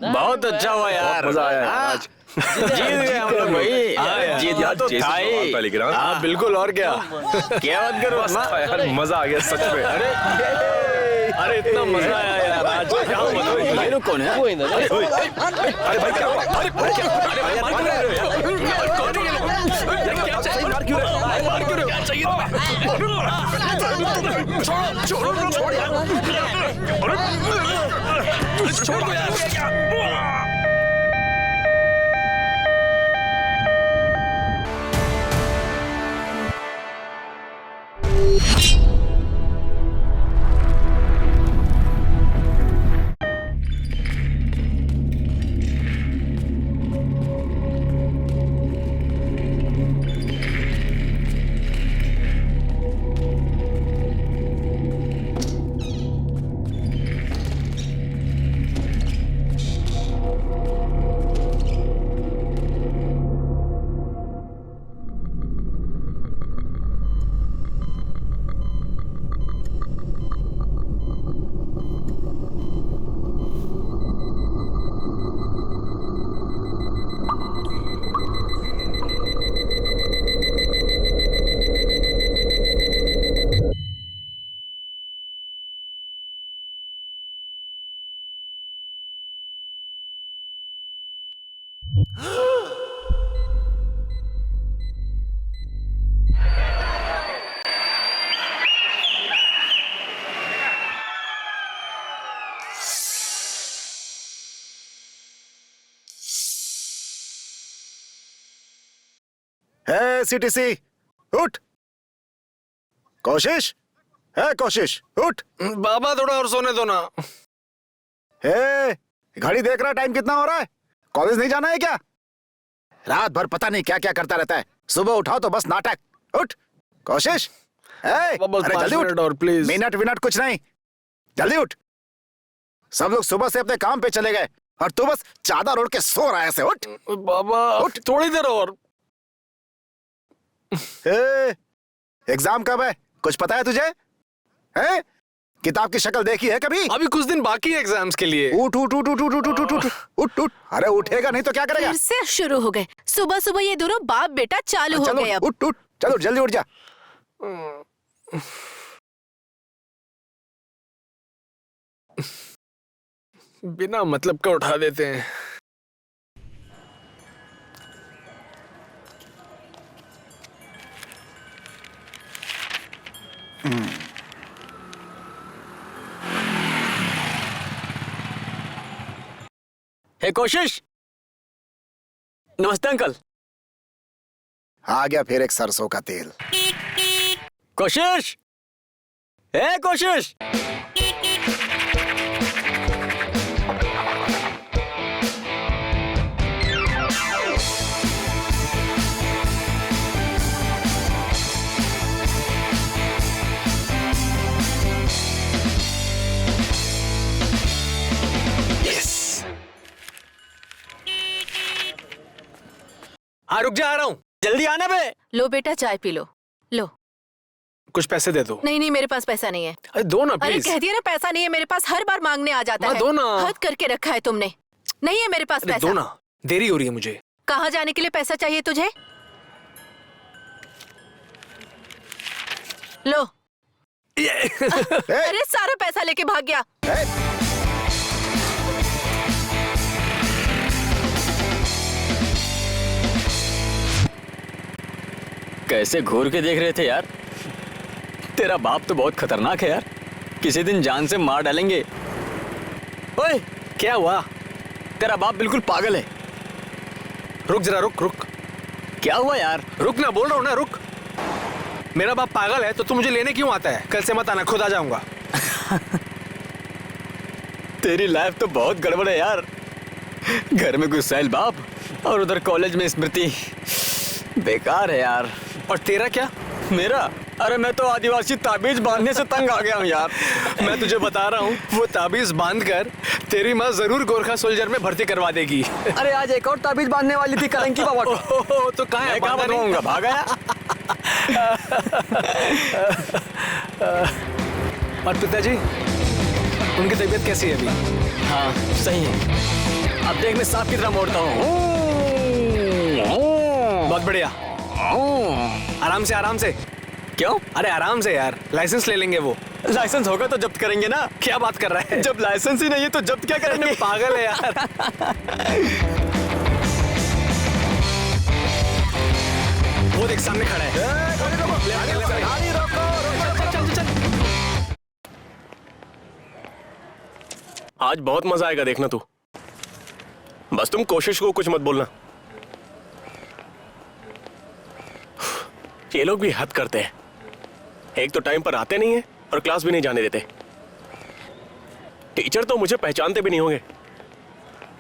बहुत अच्छा हुआ यार, मजा आया आज। जीत गए हम लोग भाई। जीतना तो था ही। पहले गिरा। हाँ बिल्कुल, और क्या क्या बात करो यार मजा आ गया सच में। अरे इतना मजा आया यार आज। भाई लोग कौन है? अरे भाई क्या हुआ? अरे भाई क्या? अरे भाई मार क्यों रहे हो यार? कौन है ये लोग? यार क्या चाहिए? मार क्यों रहे हो? मार क्यों रहे हो? क्या चाहिए तुम्हें? छोड़ यार। छोड़ दो यार। है सीटीसी, उठ। कोशिश है, कोशिश उठ। बाबा थोड़ा और सोने दो ना। है घड़ी देख रहा, टाइम कितना हो रहा है? कॉलेज नहीं जाना है क्या? रात भर पता नहीं क्या क्या करता रहता है, सुबह उठाओ तो बस नाटक। उठ कोशिश। अरे जल्दी उठ। और प्लीज। मिनट विनट कुछ नहीं, जल्दी उठ। सब लोग सुबह से अपने काम पे चले गए और तू बस चादर ओढ़ के सो रहा है ऐसे। उठ बाबा उठ। थोड़ी देर और। एग्जाम कब है, कुछ पता है तुझे? हैं? किताब की शक्ल देखी है कभी? अभी कुछ दिन बाकी है एग्जाम्स के लिए। उठ उठ उठ उठ उठ उठ उठ उठ उठ उठ। अरे उठेगा नहीं तो क्या करेगा? फिर से शुरू हो गए। सुबह सुबह ये दोनों बाप बेटा चालू हो गए। अब उठ उठ, चलो जल्दी उठ जा। बिना मतलब का उठा देते हैं। हे कोशिश। नमस्ते अंकल। आ गया फिर एक सरसों का तेल। कोशिश, हे कोशिश। हाँ रुक जा, आ रहा हूँ, जल्दी आना बे। लो बेटा चाय पी लो। लो। कुछ पैसे दे दो। नहीं नहीं, मेरे पास पैसा नहीं है। अरे दो ना अरे प्लीज। कह दिया ना पैसा नहीं है मेरे पास, हर बार मांगने आ जाता है। दो ना। हद करके रखा है तुमने। नहीं है मेरे पास पैसा। दो ना, देरी हो रही है मुझे। कहाँ जाने के लिए पैसा चाहिए तुझे? लो। अरे सारा पैसा लेके भाग गया। कैसे घूर के देख रहे थे यार। तेरा बाप तो बहुत खतरनाक है यार, किसी दिन जान से मार डालेंगे। ओए क्या हुआ? तेरा बाप बिल्कुल पागल है। रुक जरा, रुक रुक। क्या हुआ यार? रुक ना, बोल रहा हूँ ना, रुक। मेरा बाप पागल है तो तू मुझे लेने क्यों आता है? कल से मत आना, खुद आ जाऊंगा। तेरी लाइफ तो बहुत गड़बड़ है यार। घर में गुस्सैल बाप और उधर कॉलेज में स्मृति। बेकार है यार। और तेरा क्या? मेरा? अरे मैं तो आदिवासी ताबीज बांधने से तंग आ गया हूँ यार। मैं तुझे बता रहा हूँ, वो ताबीज बांधकर तेरी माँ जरूर गोरखा सोल्जर में भर्ती करवा देगी। अरे आज एक और ताबीज बांधने वाली थी कलंकी बाबा को। तो कहाँ है? कहाँ बनवाऊंगा? भाग गया। और पिताजी, उनकी तबीयत कैसी है अभी? हाँ सही है। अब देख मैं सांप की तरह मोड़ता हूँ। बहुत बढ़िया, आराम से आराम से। क्यों? अरे आराम से यार, लाइसेंस ले लेंगे वो। लाइसेंस होगा तो जब्त करेंगे ना। क्या बात कर रहा है? जब लाइसेंस ही नहीं है तो जब्त क्या करेंगे? पागल है यार। वो देख सामने खड़ा है। गाड़ी रोको, आज बहुत मजा आएगा, देखना तू। बस तुम कोशिश को कुछ मत बोलना। ये लोग भी हद करते हैं। एक तो टाइम पर आते नहीं है और क्लास भी नहीं जाने देते। टीचर तो मुझे पहचानते भी नहीं होंगे।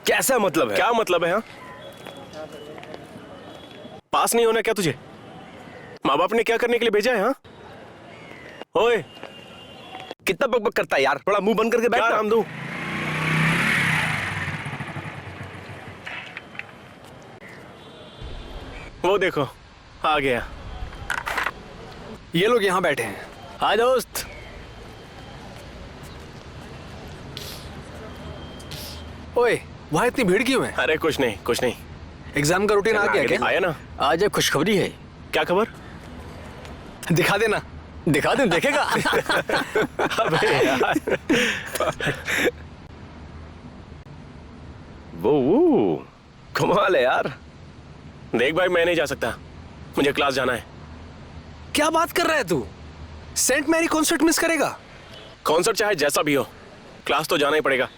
कैसा मतलब है? क्या मतलब है? हाँ, पास नहीं होना क्या तुझे? माँ बाप ने क्या करने के लिए भेजा है? हाँ ओए, कितना बकबक करता है यार, थोड़ा मुंह बंद करके बैठ क्या ना। नाम दूं? वो देखो आ गया। ये लोग यहाँ बैठे हैं। हाँ दोस्त। ओए, वहाँ इतनी भीड़ क्यों है? अरे कुछ नहीं कुछ नहीं। एग्जाम का रूटीन आ गया क्या? आया ना। आज एक खुशखबरी है। क्या खबर? दिखा देना। दिखा दूं, देखेगा? अबे यार। वो कमाल है यार। देख भाई, मैं नहीं जा सकता, मुझे क्लास जाना है। क्या बात कर रहा है तू? सेंट मैरी कॉन्सर्ट मिस करेगा? कॉन्सर्ट चाहे जैसा भी हो, क्लास तो जाना ही पड़ेगा।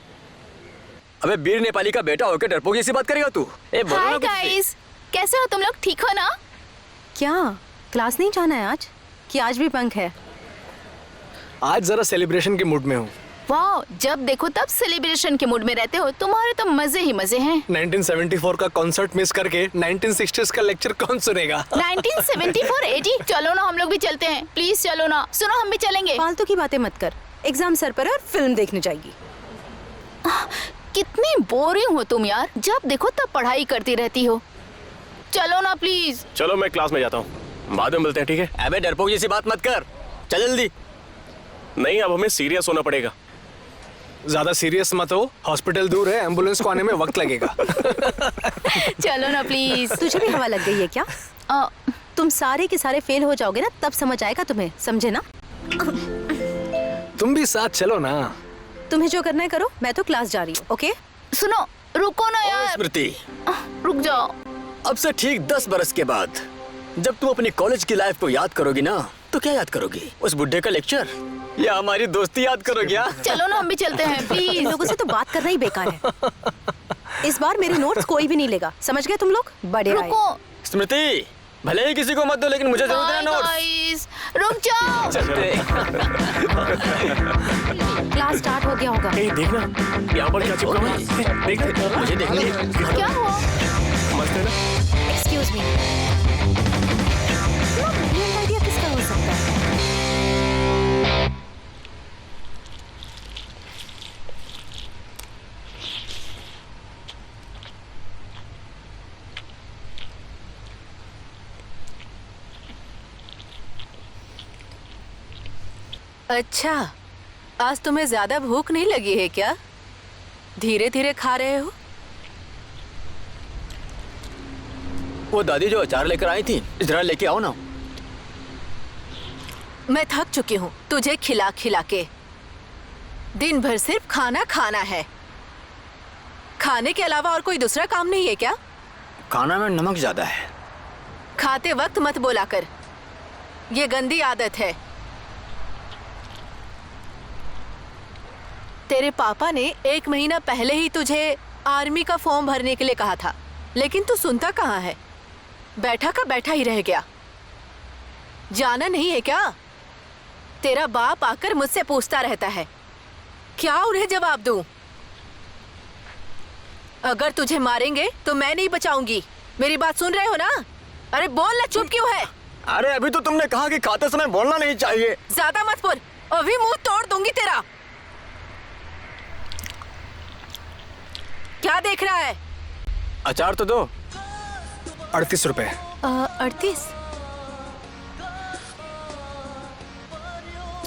अबे बीर नेपाली का बेटा होकर डरपोक जैसी बात करेगा तू? ए बोलो ना हाय कुछ भी। गाइस, कैसे हो तुम लोग? ठीक हो ना? क्या क्लास नहीं जाना है आज? कि आज भी पंख है? आज जरा सेलिब्रेशन के मूड में हूँ। वाह, जब देखो तब सेलिब्रेशन के मूड में रहते हो। तुम्हारे तो मजे ही मजे हैं। 1974 का कॉन्सर्ट मिस करके 1960s का लेक्चर कौन सुनेगा? 1974 80? चलो ना, हम लोग भी चलते हैं। प्लीज चलो ना। सुनो, हम भी चलेंगे। फालतू की बातें मत कर। एग्जाम सर पर है और फिल्म देखने जाएगी। कितनी बोरिंग हो तुम यार, जब देखो तब पढ़ाई करती रहती हो। चलो ना प्लीज। चलो मैं क्लास में जाता हूँ, बाद में मिलते हैं, ठीक है? अबे डरपोक जैसी बात मत कर, चल जल्दी। नहीं, अब हमें सीरियस होना पड़ेगा। ज्यादा सीरियस मत हो, हॉस्पिटल दूर है, एम्बुलेंस को आने में वक्त लगेगा। चलो ना प्लीज। तुझे भी हवा लग गई है क्या? तुम सारे के सारे फेल हो जाओगे ना, तब समझ आएगा तुम्हें, समझे ना? तुम भी साथ चलो ना। तुम्हें जो करना है करो, मैं तो क्लास जा रही हूँ। ओके? सुनो, रुको ना यार। स्मृति, रुक जाओ। अब से ठीक 10 बरस के बाद जब तुम अपनी कॉलेज की लाइफ को याद करोगी ना, तो क्या याद करोगी? उस बुड्ढे का लेक्चर या हमारी दोस्ती याद करोगी? चलो ना, हम भी चलते हैं इन प्लीज। लोगों से तो बात करना ही बेकार है। इस बार मेरे नोट्स कोई भी नहीं लेगा, समझ गए तुम लोग? बड़े आए। रुको। स्मृति, भले ही किसी को मत दो, लेकिन मुझे जरूर देना नोट्स। गाइस, रुक जाओ। चलते। क्लास स्टार्ट हो गया होगा। ए, देखना यहाँ पर क्या चिपका हुआ है। देख, मुझे देखनी। क्या हुआ? मस्त है ना? एक्सक्यूज मी, ब्रिलियंट आइडिया किसका हो सकता है? अच्छा, आज तुम्हें ज्यादा भूख नहीं लगी है क्या? धीरे धीरे खा रहे हो? वो दादी जो अचार लेकर आई थी, इधर लेके आओ ना। मैं थक चुकी हूँ तुझे खिला खिला के। दिन भर सिर्फ खाना खाना है। खाने के अलावा और कोई दूसरा काम नहीं है क्या? खाना में नमक ज्यादा है। खाते वक्त मत बोला कर, ये गंदी आदत है। तेरे पापा ने 1 महीना पहले ही तुझे आर्मी का फॉर्म भरने के लिए कहा था, लेकिन तू सुनता कहाँ है? बैठा का बैठा ही रह गया। जाना नहीं है क्या? तेरा बाप आकर मुझसे पूछता रहता है, क्या उन्हें जवाब दूं? अगर तुझे मारेंगे तो मैं नहीं बचाऊंगी। मेरी बात सुन रहे हो ना? अरे बोल ना, चुप क्यों है? अरे अभी तो तुमने कहा कि खाते समय बोलना नहीं चाहिए। ज्यादा मत बोल, अभी मुंह तोड़ दूंगी तेरा। क्या देख रहा है? अचार तो दो। 38 रुपए। 38?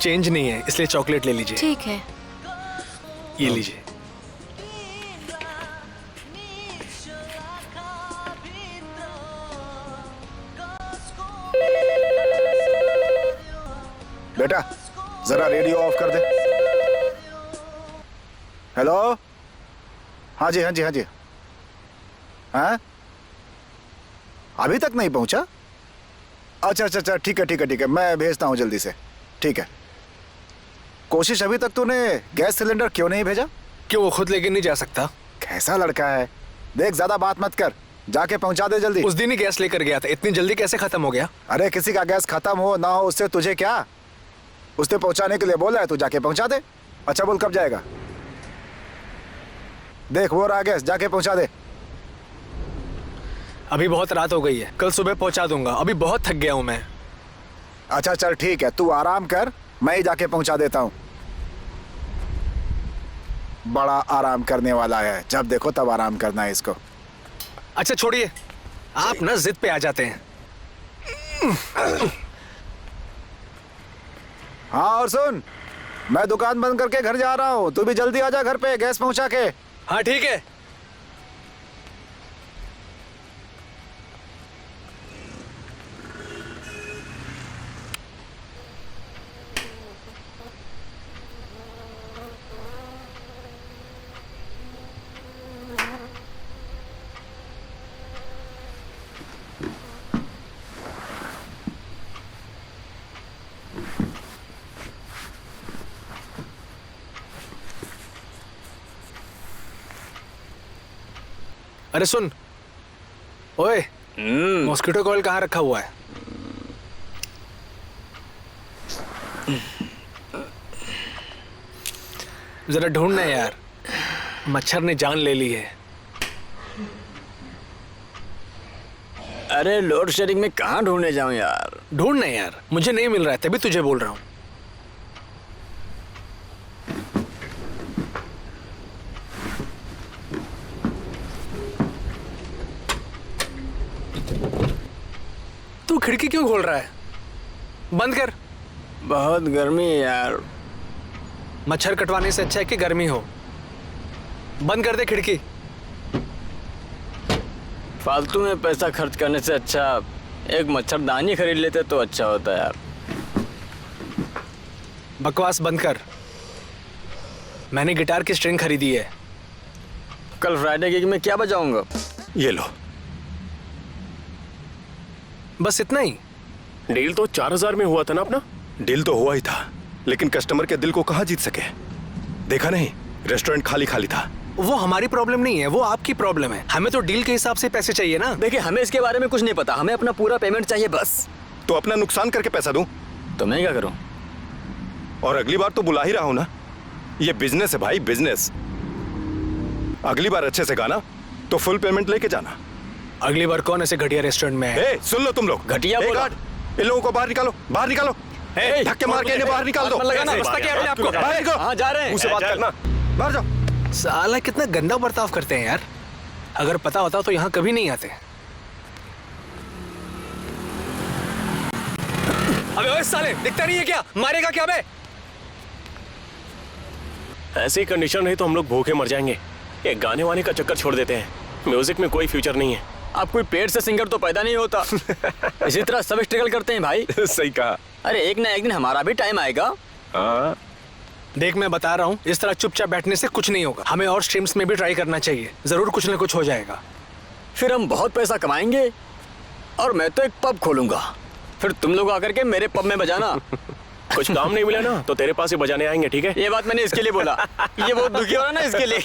चेंज नहीं है, इसलिए चॉकलेट ले लीजिए। ठीक है। ये लीजिए। बेटा जरा रेडियो ऑफ कर दे। हेलो, हाँ जी हाँ जी हाँ जी। हाँ, अभी तक नहीं पहुंचा? अच्छा अच्छा अच्छा, ठीक है ठीक है ठीक है, मैं भेजता हूँ जल्दी से। ठीक है। कोशिश, अभी तक तूने गैस सिलेंडर क्यों नहीं भेजा? क्यों, वो खुद लेके नहीं जा सकता? कैसा लड़का है। देख, ज्यादा बात मत कर, जाके पहुंचा दे जल्दी। उस दिन ही गैस लेकर गया था, इतनी जल्दी कैसे खत्म हो गया? अरे किसी का गैस खत्म हो ना हो उससे तुझे क्या? उसने पहुंचाने के लिए बोला है, तू जाके पहुंचा दे। अच्छा बोल, कब जाएगा? देख वो रहा गैस, जाके पहुंचा दे। अभी बहुत रात हो गई है, कल सुबह पहुंचा दूंगा, अभी बहुत थक गया हूं मैं। अच्छा चल ठीक है, तू आराम कर, मैं ही जाके पहुंचा देता हूं। बड़ा आराम करने वाला है, जब देखो तब आराम करना है इसको। अच्छा छोड़िए, आप ना जिद पे आ जाते हैं। हाँ और सुन, मैं दुकान बंद करके घर जा रहा हूँ, तू भी जल्दी आ जा घर पे गैस पहुंचा के। हाँ ठीक है। अरे सुन, ओए, मॉस्किटो कॉइल कहाँ रखा हुआ है? जरा ढूंढना यार, मच्छर ने जान ले ली है। अरे लोड शेडिंग में कहाँ ढूंढने जाऊं यार? ढूंढना यार, मुझे नहीं मिल रहा है, तभी तुझे बोल रहा हूँ। तू खिड़की क्यों खोल रहा है? बंद कर। बहुत गर्मी है यार। मच्छर कटवाने से अच्छा है कि गर्मी हो। बंद कर दे खिड़की। फालतू में पैसा खर्च करने से अच्छा एक मच्छरदानी खरीद लेते तो अच्छा होता यार। बकवास बंद कर। मैंने गिटार की स्ट्रिंग खरीदी है। कल फ्राइडे गिग में क्या बजाऊंगा? ये लो। बस इतना ही? डील तो 4000 में हुआ था ना अपना? डील तो हुआ ही था, लेकिन कस्टमर के दिल को कहाँ जीत सके? देखा नहीं, रेस्टोरेंट खाली खाली था। वो हमारी प्रॉब्लम नहीं है, वो आपकी प्रॉब्लम है। हमें तो डील के हिसाब से पैसे चाहिए ना। देखिए, हमें इसके बारे में कुछ नहीं पता, हमें अपना पूरा पेमेंट चाहिए बस। तो अपना नुकसान करके पैसा दूं? तो मैं क्या करूं? और अगली बार तो बुला ही रहा हूं ना, ये बिजनेस है भाई, बिजनेस। अगली बार अच्छे से गाना तो फुल पेमेंट लेके जाना। अगली बार कौन ऐसे घटिया रेस्टोरेंट में है? सुन लो तुम लोग, घटिया बोला। इन लोगों को बाहर निकालो, बाहर निकालो। धक्के मार के इन्हें बाहर निकाल दो। रास्ता क्या है आपको? बाहर निकलो। हाँ जा रहे हैं। मुंह से बात करना, बाहर जाओ। साला कितना गंदा बर्ताव करते हैं यार। अगर पता होता तो यहाँ कभी नहीं आते। अबे ओए साले, दिखता नहीं है क्या? मारेगा क्या बे? ऐसी कंडीशन रही तो हम लोग भूखे मर जाएंगे। ये गाने वाने का चक्कर छोड़ देते हैं, म्यूजिक में कोई फ्यूचर नहीं है। अब कोई पेट से सिंगर तो पैदा नहीं होता। इसी तरह सब स्ट्रगल करते हैं भाई। सही कहा। अरे एक ना एक दिन हमारा भी टाइम आएगा। हाँ, देख मैं बता रहा हूँ, इस तरह चुपचाप बैठने से कुछ नहीं होगा। हमें और स्ट्रीम्स में भी ट्राई करना चाहिए, जरूर कुछ ना कुछ हो जाएगा। फिर हम बहुत पैसा कमाएंगे और मैं तो एक पब खोलूंगा, फिर तुम लोग आकर के मेरे पब में बजाना। कुछ काम नहीं मिला ना तो तेरे पास ही बजाने आएंगे, ठीक है? ये बात मैंने इसके लिए बोला, ये बहुत दुखी हो रहा ना इसके लिए।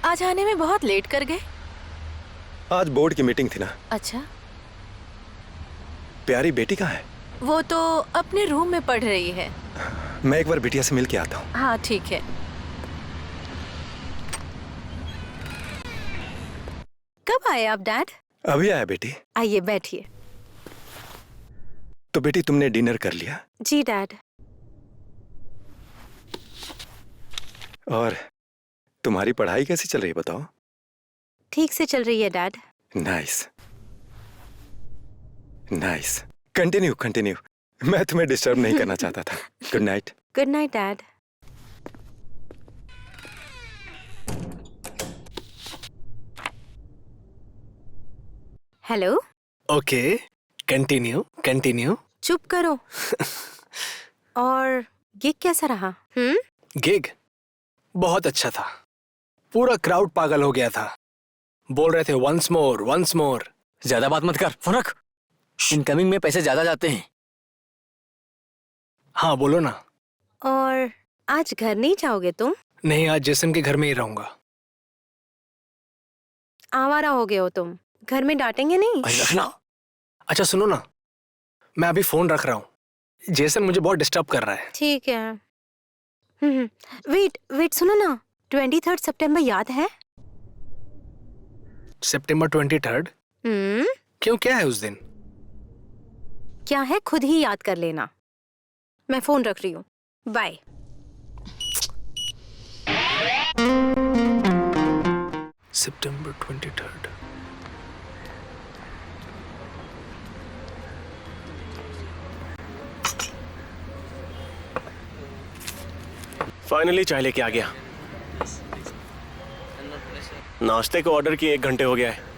आज आने में बहुत लेट कर गए। आज बोर्ड की मीटिंग थी ना। अच्छा, प्यारी बेटी कहाँ है? वो तो अपने रूम में पढ़ रही है। मैं एक बार बिटिया से मिल के आता हूँ। हाँ ठीक है। कब आए आप डैड? अभी आया बेटी। आइए बैठिए। तो बेटी तुमने डिनर कर लिया? जी डैड। और तुम्हारी पढ़ाई कैसी चल रही है बताओ? ठीक से चल रही है dad. Nice nice, continue continue. मैं तुम्हें डिस्टर्ब नहीं करना चाहता था। Good night. Good night dad. Hello. Okay, continue continue. चुप करो। और गिग कैसा रहा? गिग बहुत अच्छा था। पूरा क्राउड पागल हो गया था, बोल रहे थे वंस मोर वंस मोर। ज्यादा बात मत कर, फोन रख। इनकमिंग में पैसे ज्यादा जाते हैं। हाँ बोलो ना। और आज घर नहीं जाओगे तुम? नहीं, आज जेसन के घर में ही रहूंगा। आवारा हो गए हो तुम, घर में डांटेंगे नहीं? भाई रखना। अच्छा सुनो ना, मैं अभी फोन रख रहा हूँ। जेसन मुझे बहुत डिस्टर्ब कर रहा है। ठीक है। वेट वेट, सुनो ना, 23 सितंबर याद है? सितंबर 23? क्यों, क्या है उस दिन? क्या है खुद ही याद कर लेना। मैं फोन रख रही हूँ, बाय। सितंबर 23। फाइनली चाय लेके आ गया। नाश्ते को ऑर्डर किए 1 घंटे हो गया है।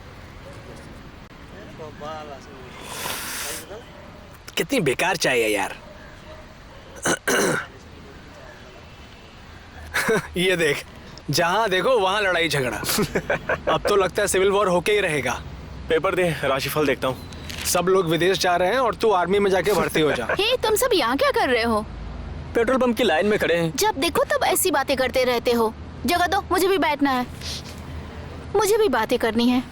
कितनी बेकार चाय है यार। ये देख, जहां देखो वहां लड़ाई झगड़ा। अब तो लगता है सिविल वॉर होके ही रहेगा। पेपर दे, राशिफल देखता हूँ। सब लोग विदेश जा रहे हैं और तू आर्मी में जाके भर्ती हो जा। हे, तुम सब यहाँ क्या कर रहे हो? पेट्रोल पंप की लाइन में खड़े हैं। जब देखो तब ऐसी बातें करते रहते हो। जगह दो, मुझे भी बैठना है, मुझे भी बातें करनी है।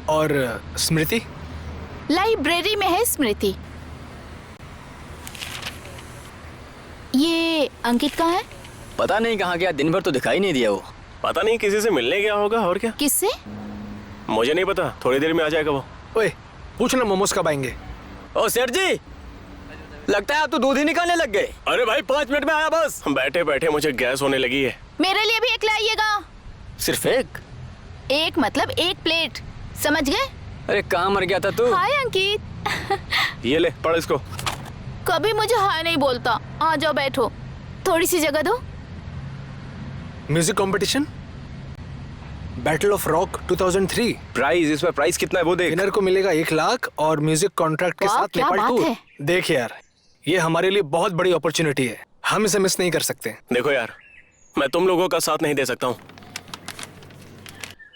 और स्मृति? लाइब्रेरी में है स्मृति। ये अंकित कहाँ है? पता नहीं कहाँ गया, दिन भर तो दिखाई नहीं दिया वो। पता नहीं किसी से मिलने गया होगा। और क्या? किससे? मुझे नहीं पता, थोड़ी देर में आ जाएगा वो। ओए, पूछ ना मोमोज कब आएंगे। ओ सेठ जी, लगता है आप तो दूध ही निकालने लग गए। अरे भाई 5 मिनट में आया बस। बैठे बैठे मुझे गैस होने लगी है। मेरे लिए भी एक लाइएगा। सिर्फ एक? एक मतलब 1 प्लेट, समझ गए? अरे कहाँ मर गया था तू? हाय अंकित। ये ले, पढ़ इसको। कभी मुझे हाय नहीं बोलता। आ जाओ बैठो, थोड़ी सी जगह दो। Music competition, battle of rock 2003। Price, इसमें प्राइस कितना है वो देख। विनर को मिलेगा 1 लाख और म्यूजिक कॉन्ट्रैक्ट के वाह, साथ क्या नेपाल बात टूर। है। देख यार, ये हमारे लिए बहुत बड़ी अपॉर्चुनिटी है, हम इसे मिस नहीं कर सकते। देखो यार, मैं तुम लोगों का साथ नहीं दे सकता हूँ।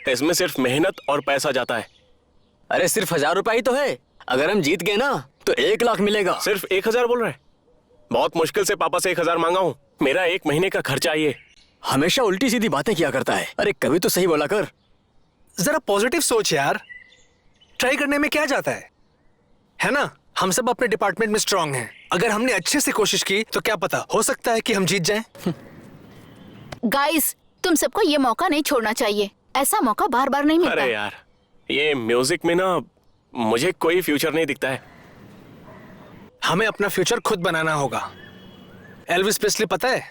इसमें सिर्फ मेहनत और पैसा जाता है। अरे सिर्फ 1000 रुपए ही तो है। अगर हम जीत गए ना तो 1 लाख मिलेगा। सिर्फ 1000 बोल रहे हैं? बहुत मुश्किल से पापा से 1000 मांगा हूँ। मेरा 1 महीने का खर्चा ये। हमेशा उल्टी सीधी बातें किया करता है। अरे कभी तो सही बोला कर। जरा पॉजिटिव सोच यार, ट्राई करने में क्या जाता है ना? हम सब अपने डिपार्टमेंट में स्ट्रांग हैं। अगर हमने अच्छे से कोशिश की तो क्या पता, हो सकता है कि हम जीत जाएं। गाइस, तुम सबको ये मौका नहीं छोड़ना चाहिए। ऐसा मौका बार बार नहीं मिलता। अरे यार, ये म्यूजिक में ना मुझे कोई फ्यूचर नहीं दिखता है। हमें अपना फ्यूचर खुद बनाना होगा। एल्विस प्रेस्ली पता है,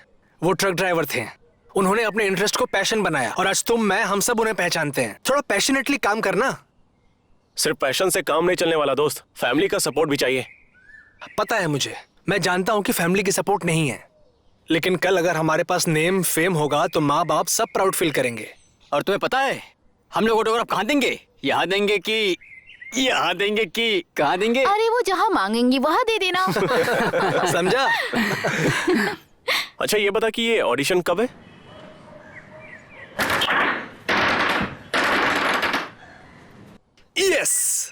वो ट्रक ड्राइवर थे। उन्होंने अपने इंटरेस्ट को पैशन बनाया और आज तुम, मैं, हम सब उन्हें पहचानते हैं। थोड़ा पैशनेटली काम करना। सिर्फ पैशन से काम नहीं चलने वाला दोस्त, फैमिली का सपोर्ट भी चाहिए। पता है मुझे, मैं जानता हूँ कि फैमिली की सपोर्ट नहीं है, लेकिन कल अगर हमारे पास नेम फेम होगा तो माँ बाप सब प्राउड फील करेंगे। और तुम्हें पता है हम लोग ऑटोग्राफ कहाँ देंगे? यहाँ देंगे कि यहाँ देंगे कि कहाँ देंगे? अरे वो जहाँ मांगेंगी वहाँ दे देना। समझा? अच्छा ये बता कि ये ऑडिशन कब है? यस।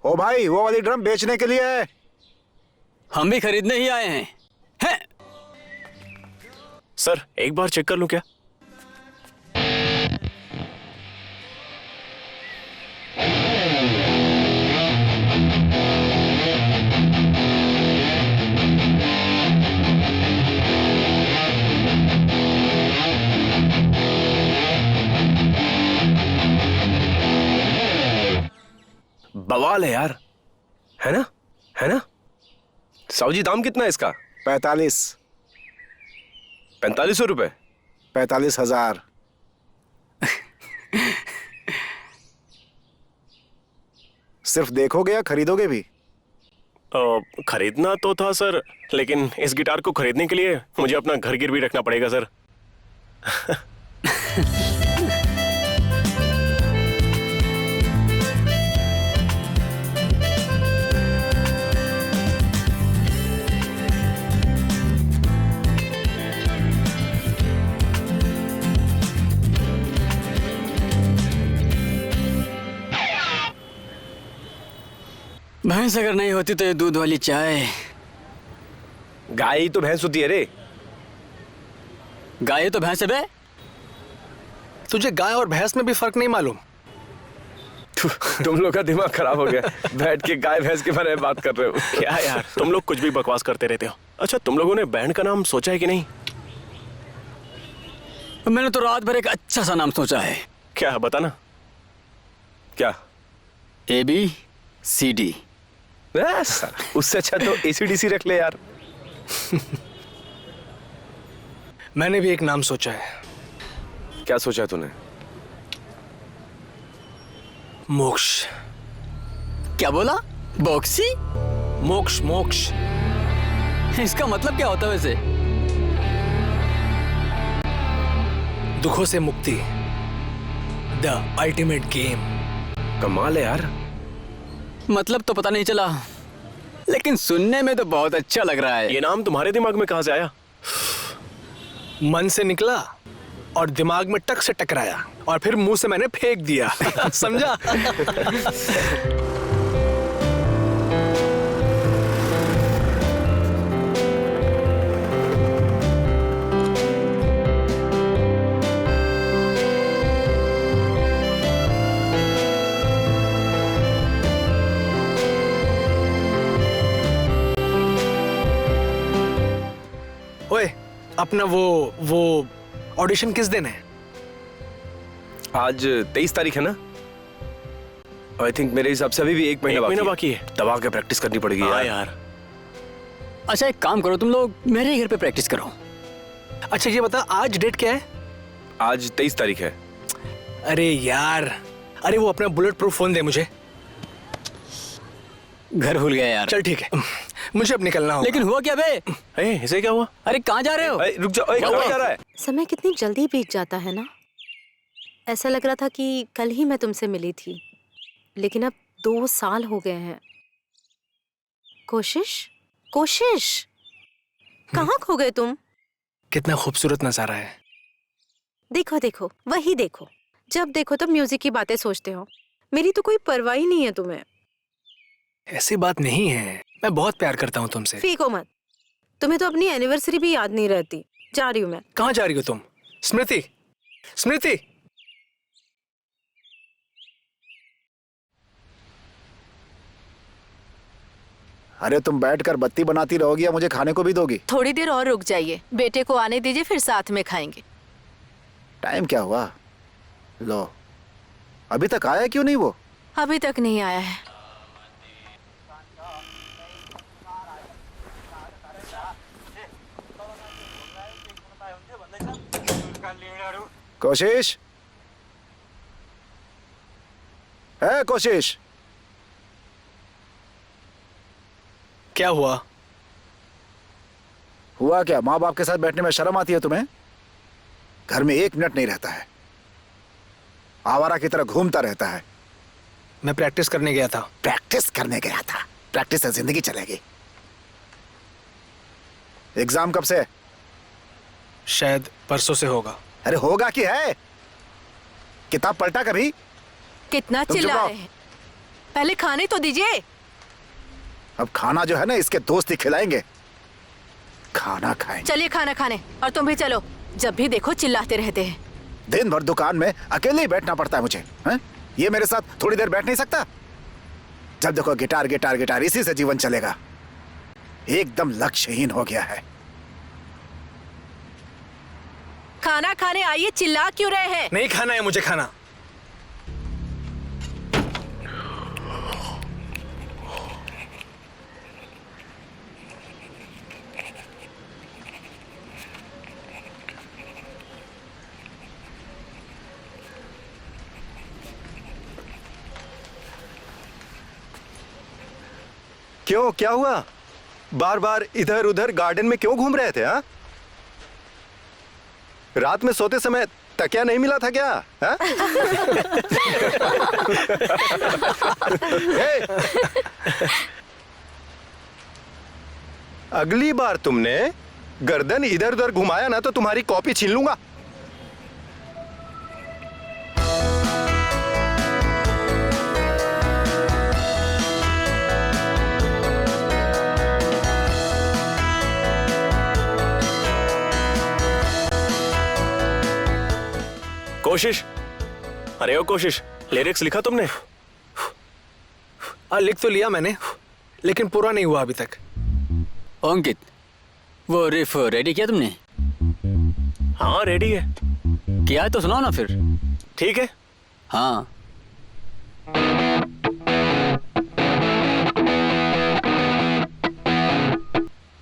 ओ भाई, वो वाली ड्रम बेचने के लिए है। हम भी खरीदने ही आए हैं। हैं? सर एक बार चेक कर लूं क्या? बवाल है यार, है ना? है ना? साहू जी, दाम कितना है इसका? 45 4500 रुपए। 45,000। सिर्फ देखोगे या खरीदोगे भी? खरीदना तो था सर, लेकिन इस गिटार को खरीदने के लिए मुझे अपना घर गिरवी रखना पड़ेगा सर। भैंस अगर नहीं होती तो ये दूध वाली चाय। गाय ही तो भैंस होती है रे। गाय तो भैंस है बे। तुझे गाय और भैंस में भी फर्क नहीं मालूम? तुम लोग का दिमाग खराब हो गया, बैठ के गाय भैंस के बारे में बात कर रहे हो। क्या यार, तुम लोग कुछ भी बकवास करते रहते हो। अच्छा, तुम लोगों ने बैंड का नाम सोचा है कि नहीं? मैंने तो रात भर एक अच्छा सा नाम सोचा है। क्या है बताना। क्या? ABCD। उससे अच्छा तो ACDC रख ले यार। मैंने भी एक नाम सोचा है। क्या सोचा है तूने? मोक्ष। क्या बोला? बॉक्सी? मोक्ष मोक्ष। इसका मतलब क्या होता है वैसे? दुखों से मुक्ति, द अल्टीमेट गेम। कमाल है यार। मतलब तो पता नहीं चला, लेकिन सुनने में तो बहुत अच्छा लग रहा है। ये नाम तुम्हारे दिमाग में कहां से आया? मन से निकला और दिमाग में टक से टकराया और फिर मुंह से मैंने फेंक दिया। समझा? ओए, अपना वो ऑडिशन किस दिन है? आज 23 तारीख है ना? आई थिंक मेरे हिसाब से अभी भी एक महीना बाकी है। दबा के प्रैक्टिस करनी पड़ेगी हाँ यार। यार। अच्छा एक काम करो, तुम लोग मेरे ही घर पे प्रैक्टिस करो। अच्छा ये बता, आज डेट क्या है? आज 23 तारीख है। अरे यार, अरे वो अपना बुलेट प्रूफ फोन दे मुझे। घर भूल गया यार। चल ठीक है, मुझे अब निकलना होगा। लेकिन हुआ क्या बे? इसे क्या हुआ? अरे कहाँ जा रहे हो? रुक जाओ, कहाँ जा रहा है? समय कितनी जल्दी बीत जाता है ना। ऐसा लग रहा था कि कल ही मैं तुमसे मिली थी, लेकिन अब 2 साल हो गए हैं। कोशिश कोशिश, कहाँ खो गए तुम? कितना खूबसूरत नजारा है। देखो देखो, वही देखो, जब देखो तब म्यूजिक की बातें सोचते हो। मेरी तो कोई परवाह ही नहीं है तुम्हें। ऐसी बात नहीं है, मैं बहुत प्यार करता हूँ तुमसे। फीको मत, तुम्हें तो अपनी एनिवर्सरी भी याद नहीं रहती। जा रही हूँ मैं। कहाँ जा रही हो तुम? स्मृति, स्मृति। अरे तुम बैठकर बत्ती बनाती रहोगी या मुझे खाने को भी दोगी? थोड़ी देर और रुक जाइए, बेटे को आने दीजिए, फिर साथ में खाएंगे। टाइम क्या हुआ? लो, अभी तक आया क्यों नहीं वो? अभी तक नहीं आया है। कोशिश है, कोशिश। क्या हुआ? हुआ क्या? माँ बाप के साथ बैठने में शर्म आती है तुम्हें? घर में 1 मिनट नहीं रहता है, आवारा की तरह घूमता रहता है। मैं प्रैक्टिस करने गया था। प्रैक्टिस करने गया था? प्रैक्टिस से जिंदगी चलेगी। एग्जाम कब से? शायद परसों से होगा। अरे होगा कि है? किताब पलटा कभी? कितना तुम चुप चिल्ला रहो। रहे हैं? पहले खाने तो दीजिए। अब खाना जो है ना, इसके दोस्त ही खिलाएंगे। खाना खाएंगे। चलिए खाना खाने, और तुम भी चलो। जब भी देखो चिल्लाते रहते हैं। दिन भर दुकान में अकेले ही बैठना पड़ता है मुझे, हैं? ये मेरे साथ थोड़ी देर बैठ नहीं सकता? जब देखो गिटार गिटार गिटार, इसी से जीवन चलेगा। एकदम लक्ष्यहीन हो गया है। खाना खाने आइए, चिल्ला क्यों रहे हैं? नहीं खाना है मुझे खाना। क्यों, क्या हुआ? बार बार इधर उधर गार्डन में क्यों घूम रहे थे? हाँ, रात में सोते समय तकिया नहीं मिला था क्या? हाँ? अगली बार तुमने गर्दन इधर उधर घुमाया ना तो तुम्हारी कॉपी छीन लूंगा। कोशिश, अरे ओ कोशिश, लिरिक्स लिखा तुमने? लिख तो लिया मैंने, लेकिन पूरा नहीं हुआ अभी तक। अंकित, वो रिफ रेडी किया तुमने? हाँ रेडी है। किया है तो सुनाओ ना फिर। ठीक है। हाँ।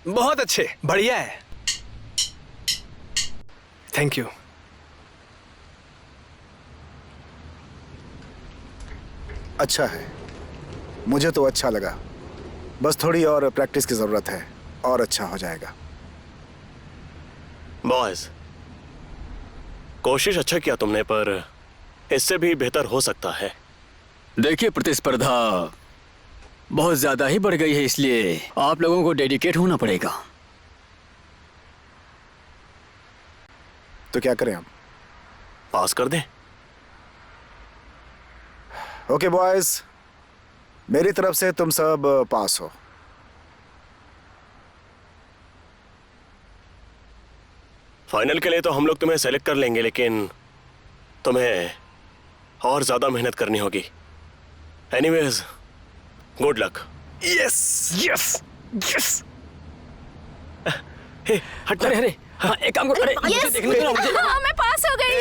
बहुत अच्छे, बढ़िया है। Thank you. अच्छा है, मुझे तो अच्छा लगा। बस थोड़ी और प्रैक्टिस की जरूरत है और अच्छा हो जाएगा। बॉयज, कोशिश अच्छा किया तुमने, पर इससे भी बेहतर हो सकता है। देखिए, प्रतिस्पर्धा बहुत ज्यादा ही बढ़ गई है, इसलिए आप लोगों को डेडिकेट होना पड़ेगा। तो क्या करें हम? पास कर दें? ओके बॉयज, मेरी तरफ से तुम सब पास हो। फाइनल के लिए तो हम लोग तुम्हें सेलेक्ट कर लेंगे, लेकिन तुम्हें और ज्यादा मेहनत करनी होगी। Anyways, good luck. Yes yes yes. हट। अरे हाँ, एक काम करो। अरे मुझे देखने दो ना, मुझे। हाँ, मैं पास हो गई।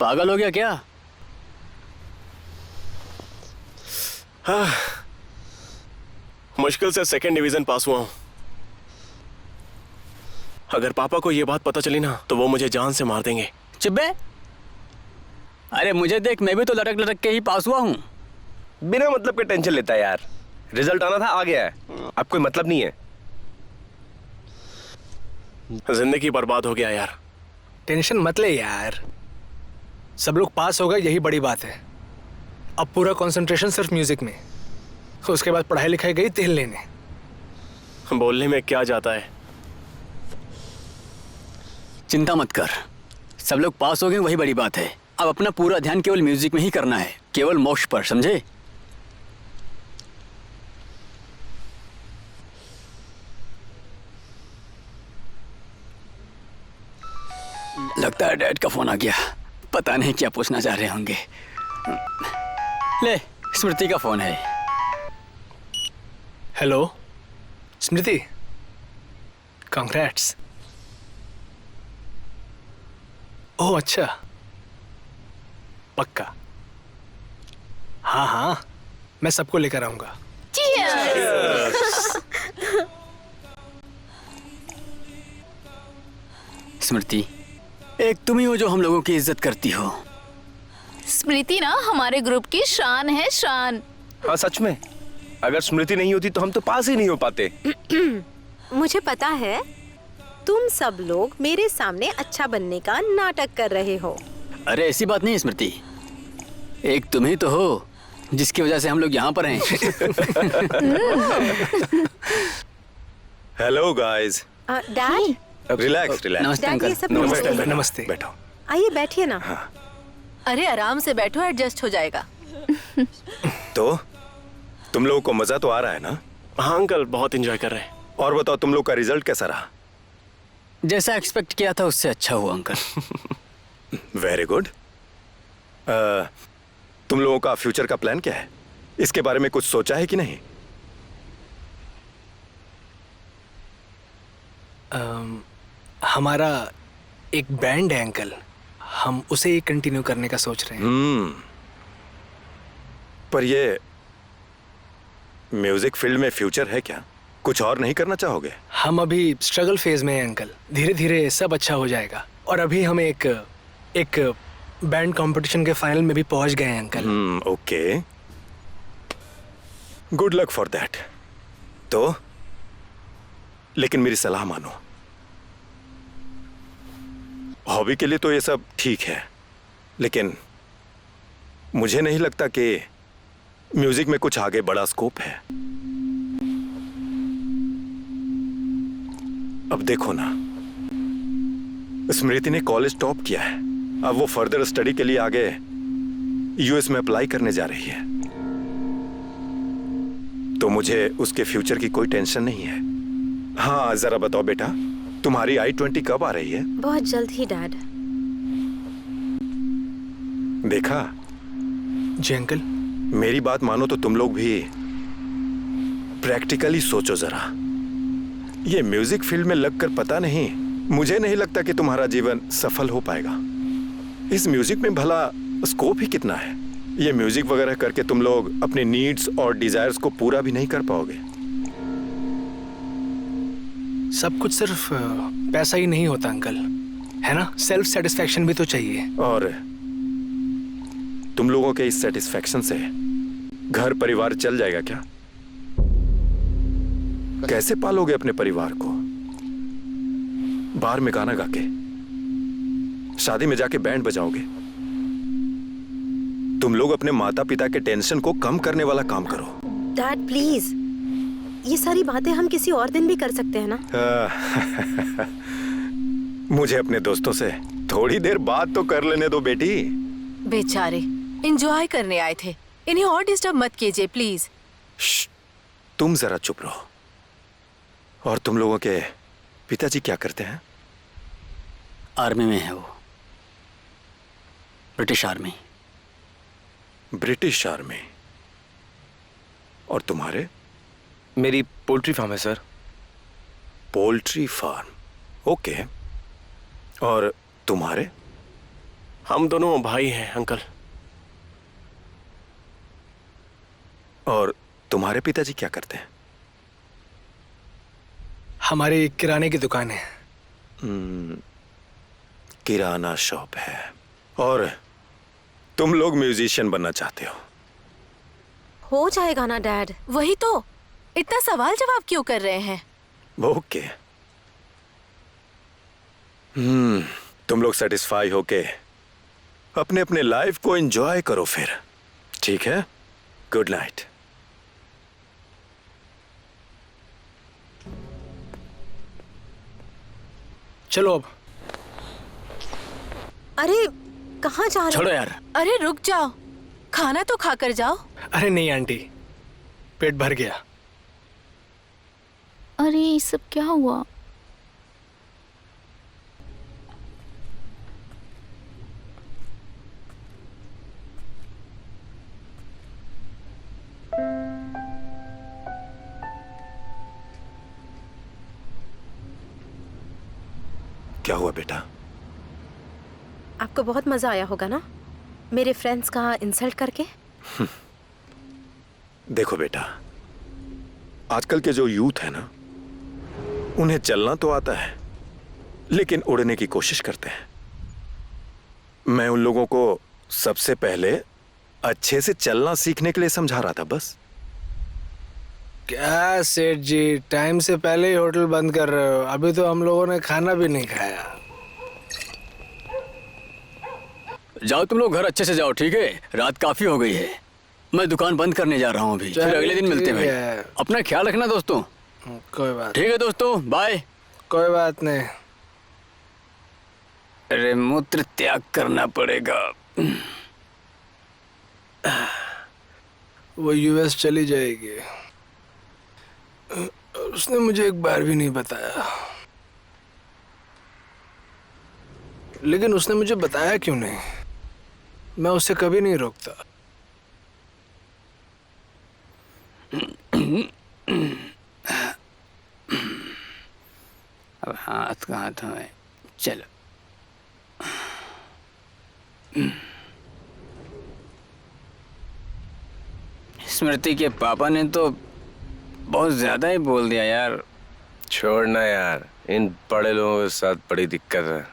पागल हो गया क्या? मुश्किल से सेकंड डिवीजन पास हुआ हूं। अगर पापा को यह बात पता चली ना तो वो मुझे जान से मार देंगे। चुप बे। अरे मुझे देख, मैं भी तो लटक लटक के ही पास हुआ हूँ। बिना मतलब के टेंशन लेता है यार। रिजल्ट आना था, आ गया है, अब कोई मतलब नहीं है। जिंदगी बर्बाद हो गया यार। टेंशन मत ले यार, सब लोग पास हो गए, यही बड़ी बात है। अब पूरा कंसंट्रेशन सिर्फ म्यूजिक में, उसके बाद पढ़ाई लिखाई गई तेल लेने। बोलने में क्या जाता है। चिंता मत कर, सब लोग पास हो गए, वही बड़ी बात है। अब अपना पूरा ध्यान केवल म्यूजिक में ही करना है, केवल मोक्ष पर, समझे? लगता है डैड का फोन आ गया, पता नहीं क्या पूछना चाह रहे होंगे। ले, स्मृति का फोन है। हेलो स्मृति, कांग्रेट्स। ओह अच्छा, पक्का। हाँ हाँ, मैं सबको लेकर आऊंगा। स्मृति, एक तुम ही हो जो हम लोगों की इज्जत करती हो। स्मृति ना हमारे ग्रुप की शान है, शान। हाँ सच में, अगर स्मृति नहीं होती तो हम तो पास ही नहीं हो पाते। मुझे पता है तुम सब लोग मेरे सामने अच्छा बनने का नाटक कर रहे हो। अरे ऐसी बात नहीं है स्मृति, एक तुम ही तो हो जिसकी वजह से हम लोग यहाँ पर हैं। Hello guys. Dad, relax relax. नमस्ते डैड, ये अंकल। सब नमस्ते नमस्ते। बैठो। आइए बैठिए ना। अरे आराम से बैठो, एडजस्ट हो जाएगा। तो तुम लोगों को मजा तो आ रहा है ना? हाँ अंकल, बहुत एंजॉय कर रहे हैं। और बताओ, तुम लोग का रिजल्ट कैसा रहा? जैसा एक्सपेक्ट किया था उससे अच्छा हुआ अंकल। Very good. तुम लोगों का फ्यूचर का प्लान क्या है? इसके बारे में कुछ सोचा है कि नहीं? हमारा एक बैंड है अंकल, हम उसे ही कंटिन्यू करने का सोच रहे हैं। पर ये म्यूजिक फील्ड में फ्यूचर है क्या? कुछ और नहीं करना चाहोगे? हम अभी स्ट्रगल फेज में हैं अंकल। धीरे धीरे सब अच्छा हो जाएगा। और अभी हम एक बैंड कंपटीशन के फाइनल में भी पहुंच गए हैं uncle. Okay, good luck for that. तो लेकिन मेरी सलाह मानो, हॉबी के लिए तो ये सब ठीक है, लेकिन मुझे नहीं लगता कि म्यूजिक में कुछ आगे बड़ा स्कोप है। अब देखो ना, स्मृति ने कॉलेज टॉप किया है, अब वो फर्दर स्टडी के लिए आगे यूएस में अप्लाई करने जा रही है, तो मुझे उसके फ्यूचर की कोई टेंशन नहीं है। हाँ, जरा बताओ बेटा, तुम्हारी I-20 कब आ रही है? बहुत जल्द ही डैड। देखा, जी अंकल। मेरी बात मानो तो तुम लोग भी प्रैक्टिकली सोचो जरा। ये म्यूजिक फील्ड में लगकर पता नहीं, मुझे नहीं लगता कि तुम्हारा जीवन सफल हो पाएगा। इस म्यूजिक में भला स्कोप ही कितना है। ये म्यूजिक वगैरह करके तुम लोग अपने नीड्स और डिजायर्स को पूरा भी नहीं कर पाओगे। सब कुछ सिर्फ पैसा ही नहीं होता अंकल, है ना? सेल्फ सेटिस्फैक्शन भी तो चाहिए। और तुम लोगों के इस सेटिस्फैक्शन से घर परिवार चल जाएगा क्या? कैसे पालोगे अपने परिवार को? बार में गाना गा के, शादी में जाके बैंड बजाओगे? तुम लोग अपने माता पिता के टेंशन को कम करने वाला काम करो। डैड प्लीज, ये सारी बातें हम किसी और दिन भी कर सकते हैं ना? मुझे अपने दोस्तों से थोड़ी देर बात तो कर लेने दो बेटी। बेचारे एंजॉय करने आए थे, इन्हें और डिस्टर्ब मत कीजिए प्लीज। तुम जरा चुप रहो। और तुम लोगों के पिताजी क्या करते हैं? आर्मी में है वो, ब्रिटिश आर्मी। British army. और तुम्हारे? मेरी पोल्ट्री फार्म है सर। Poultry farm, okay. और तुम्हारे? हम दोनों भाई हैं अंकल। और तुम्हारे पिताजी क्या करते हैं? हमारी किराने की दुकान है। किराना शॉप है। और तुम लोग म्यूजिशियन बनना चाहते हो जाएगा ना डैड? वही तो, इतना सवाल जवाब क्यों कर रहे हैं? ओके। तुम लोग सेटिस्फाई होके अपने अपने लाइफ को एंजॉय करो फिर, ठीक है? Good night. चलो अब। अरे कहाँ जा रहे? छोड़ो यार। अरे रुक जाओ, खाना तो खाकर जाओ। अरे नहीं आंटी, पेट भर गया। अरे ये सब क्या हुआ? क्या हुआ बेटा? आपको बहुत मजा आया होगा ना मेरे फ्रेंड्स का इंसल्ट करके? देखो बेटा, आजकल के जो यूथ है ना, उन्हें चलना तो आता है लेकिन उड़ने की कोशिश करते हैं। मैं उन लोगों को सबसे पहले अच्छे से चलना सीखने के लिए समझा रहा था बस। क्या सेठ जी, टाइम से पहले ही होटल बंद कर रहे हो? अभी तो हम लोगों ने खाना भी नहीं खाया। जाओ तुम लोग घर अच्छे से जाओ, ठीक है? रात काफी हो गई है। मैं दुकान बंद करने जा रहा हूँ अभी, फिर अगले दिन मिलते हैं भाई। अपना ख्याल रखना दोस्तों। कोई बात। ठीक है दोस्तों, बाय। कोई बात नहीं। अरे मूत्र त्याग करना पड़ेगा। वो यूएस चली जाएगी, उसने मुझे एक बार भी नहीं बताया। लेकिन उसने मुझे बताया क्यों नहीं? मैं उसे कभी नहीं रोकता। अब हाथ कहाँ था? चलो। स्मृति के पापा ने तो बहुत ज्यादा ही बोल दिया यार। छोड़ना यार, इन बड़े लोगों के साथ बड़ी दिक्कत है।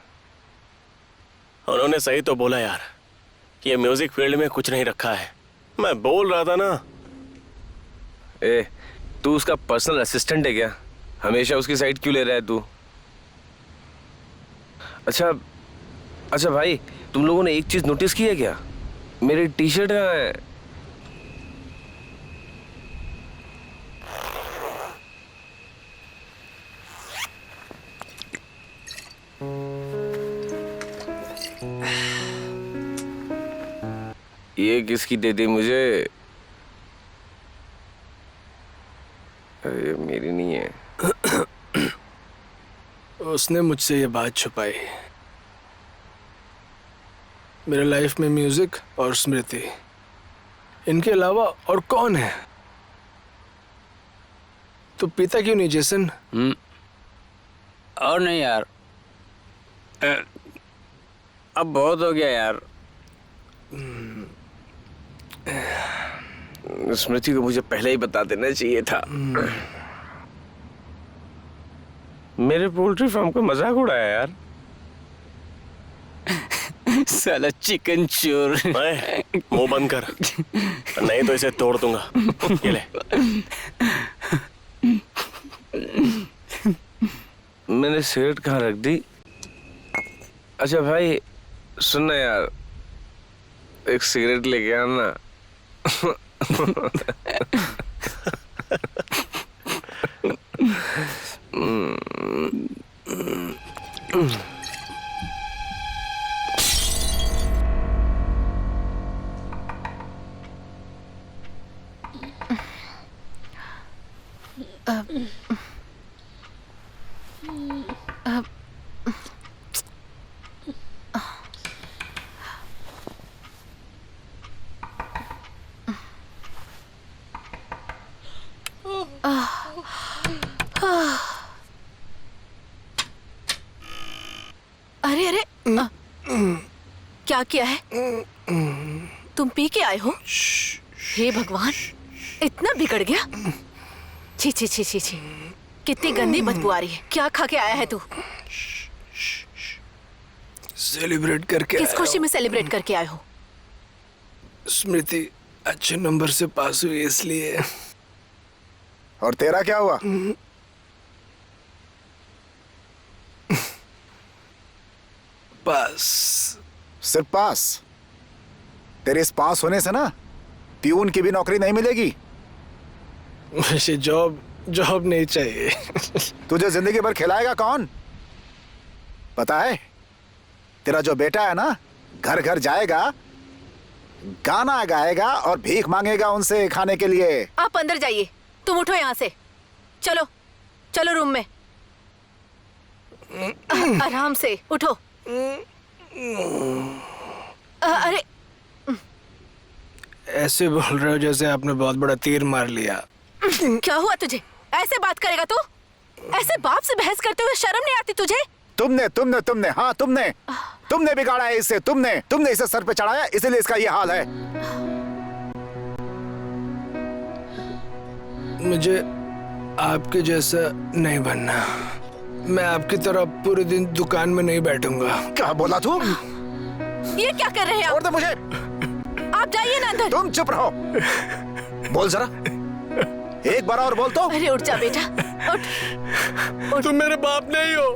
उन्होंने सही तो बोला यार, ये म्यूजिक फील्ड में कुछ नहीं रखा है। मैं बोल रहा था ना। ए, तू उसका पर्सनल असिस्टेंट है क्या? हमेशा उसकी साइड क्यों ले रहा है तू? अच्छा भाई, तुम लोगों ने एक चीज नोटिस की है क्या? मेरी टी शर्ट है। ये किसकी दे दी मुझे? अरे मेरी नहीं है। उसने मुझसे ये बात छुपाई। मेरे लाइफ में म्यूजिक और स्मृति, इनके अलावा और कौन है? तो पीता क्यों नहीं जेसन? और नहीं यार, अब बहुत हो गया यार। स्मृति को मुझे पहले ही बता देना चाहिए था। मेरे पोल्ट्री फार्म को मजाक उड़ाया यार। साला चिकन चोर। मुंह बंद कर, नहीं तो इसे तोड़ दूंगा। ये ले। मैंने सिगरेट कहाँ रख दी? अच्छा भाई सुनना यार, एक सिगरेट लेके आना। अरे अरे, क्या किया है? तुम पी के आए हो? हे भगवान, इतना बिगड़ गया? छी छी छी छी छी, कितनी गंदी बदबू आ रही है। क्या खा के आया है तू? सेलिब्रेट करके किस खुशी में सेलिब्रेट करके आए हो? स्मृति अच्छे नंबर से पास हुई इसलिए। और तेरा क्या हुआ? पास। सिर्फ पास? तेरे इस पास होने से ना प्यून की भी नौकरी नहीं मिलेगी। वैसे जॉब नहीं चाहिए। तुझे जिंदगी भर खिलाएगा कौन? पता है, तेरा जो बेटा है ना, घर घर जाएगा, गाना गाएगा और भीख मांगेगा उनसे खाने के लिए। आप अंदर जाइए, तुम उठो यहाँ से। चलो चलो रूम में, आराम से उठो। अरे ऐसे बोल रहे हो जैसे आपने बहुत बड़ा तीर मार लिया। क्या हुआ तुझे? ऐसे बात करेगा तू? ऐसे बाप से बहस करते हुए शर्म नहीं आती तुझे? तुमने हाँ तुमने बिगाड़ा है इसे। तुमने इसे सर पे चढ़ाया, इसीलिए इसका ये हाल है। मुझे आपके जैसा नहीं बनना। मैं आपकी तरह पूरे दिन दुकान में नहीं बैठूंगा। क्या बोला तू? ये क्या कर रहे हैं छोड़ दे मुझे। आप जाइए ना अंदर। तुम चुप रहो। बोल जरा, एक बार और बोल तो। अरे उठ जा बेटा, उठ। तुम मेरे बाप नहीं हो।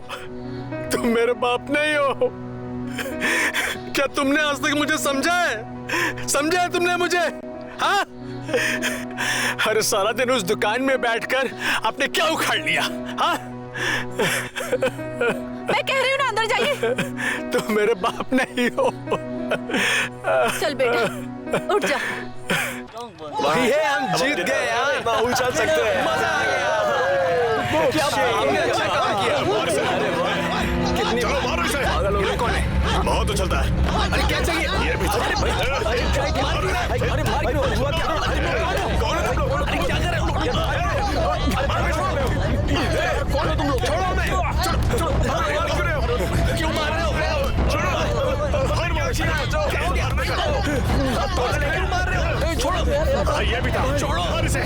तुम मेरे बाप नहीं हो। क्या तुमने आज तक मुझे समझा है तुमने मुझे? हाँ? अरे सारा दिन उस दुकान में बैठकर आपने क्या उखाड़ लिया? हाँ? मैं कह रही हूँ ना अंदर जाइए। तुम मेरे बाप नहीं हो। चल बेटा उठ जा। ये हम जीत गए यार। उछल सकते हैं। मजा आ गया। क्या हमने अच्छा काम किया। कितनी मारो इसे। ये कौन है? बहुत उछलता है। अरे क्या चाहिए? ये भी अरे मार हुआ क्या? कौन है तुम लोग? अरे क्या कर रहे हो? कौन हो तुम लोग? छोड़ो हमें। क्यों मार रहे हो? क्यों मार रहे हो? छोड़ो। ये भी था। छोड़ो। इसे।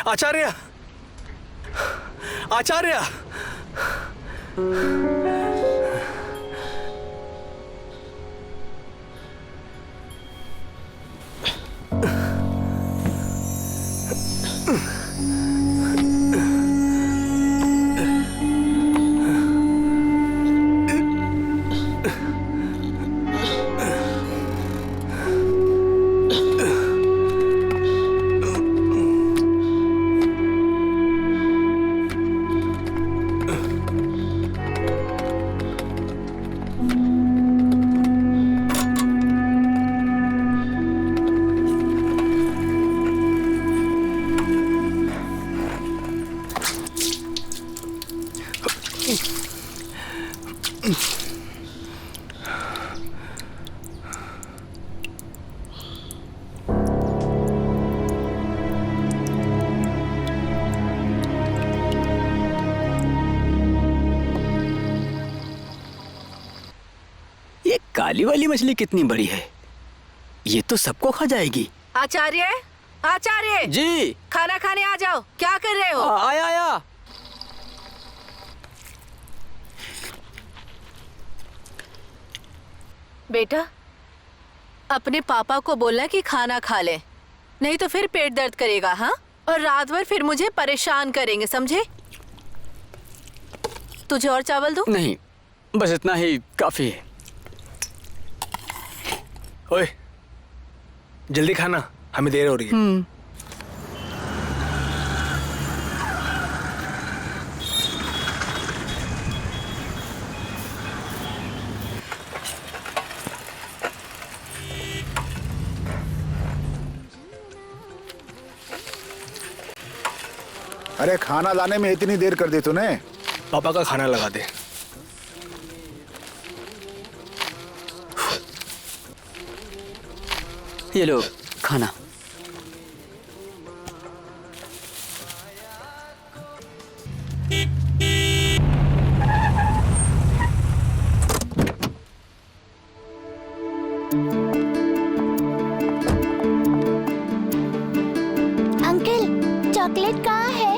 आचार्य, आचार्य, ये काली वाली मछली कितनी बड़ी है, ये तो सबको खा जाएगी। आचार्य, आचार्य जी। खाना खाने आ जाओ। क्या कर रहे हो? आया आया। बेटा, अपने पापा को बोलना कि खाना खा ले, नहीं तो फिर पेट दर्द करेगा। हाँ, और रात भर फिर मुझे परेशान करेंगे, समझे? तुझे और चावल दूं? नहीं, बस इतना ही काफी है। ओए, जल्दी खाना, हमें देर हो रही है। अरे खाना लाने में इतनी देर कर दी तूने। पापा का खाना लगा दे। ये लो खाना। अंकल, चॉकलेट कहाँ है?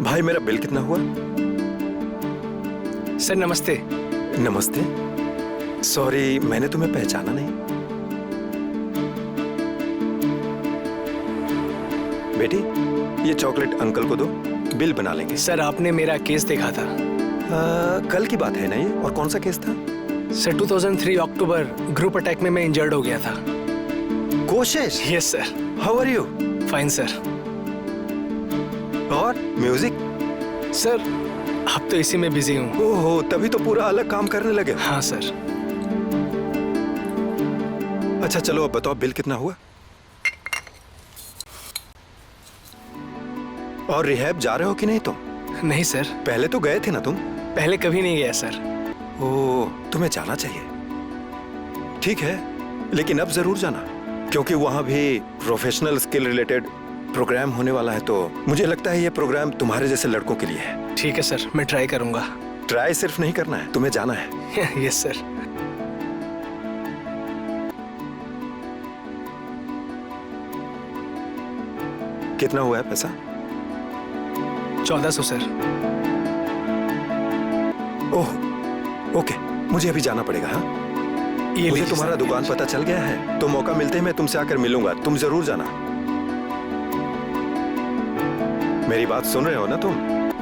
भाई मेरा बिल कितना हुआ? सर नमस्ते। नमस्ते। सॉरी, मैंने तुम्हें पहचाना नहीं। बेटी, ये चॉकलेट अंकल को दो, बिल बना लेंगे। सर आपने मेरा केस देखा था। कल की बात है ना ये? और कौन सा केस था? सर 2003 अक्टूबर ग्रुप अटैक में मैं इंजर्ड हो गया था। कोशिश। Yes sir. How are you? Fine sir. और म्यूजिक? सर अब तो इसी में बिजी हूँ। ओहो, तभी तो पूरा अलग काम करने लगे। हाँ सर। अच्छा चलो अब बताओ बिल कितना हुआ? और रिहैब जा रहे हो कि नहीं तुम? नहीं सर। पहले तो गए थे ना तुम? पहले कभी नहीं गया सर। ओह, तुम्हें जाना चाहिए। ठीक है, लेकिन अब जरूर जाना, क्योंकि वहां भी प्रोफेशनल स्किल रिलेटेड प्रोग्राम होने वाला है। तो मुझे लगता है ये प्रोग्राम तुम्हारे जैसे लड़कों के लिए है। ठीक है सर, मैं ट्राई करूंगा। ट्राई सिर्फ नहीं करना है, तुम्हें जाना है। Yes sir. कितना हुआ है पैसा? 1400 सर। ओह ओके, मुझे अभी जाना पड़ेगा। हाँ, ये मुझे तुम्हारा दुकान पता चल गया है, तो मौका मिलते ही मैं तुमसे आकर मिलूंगा। तुम जरूर जाना। मेरी बात सुन रहे हो ना तुम?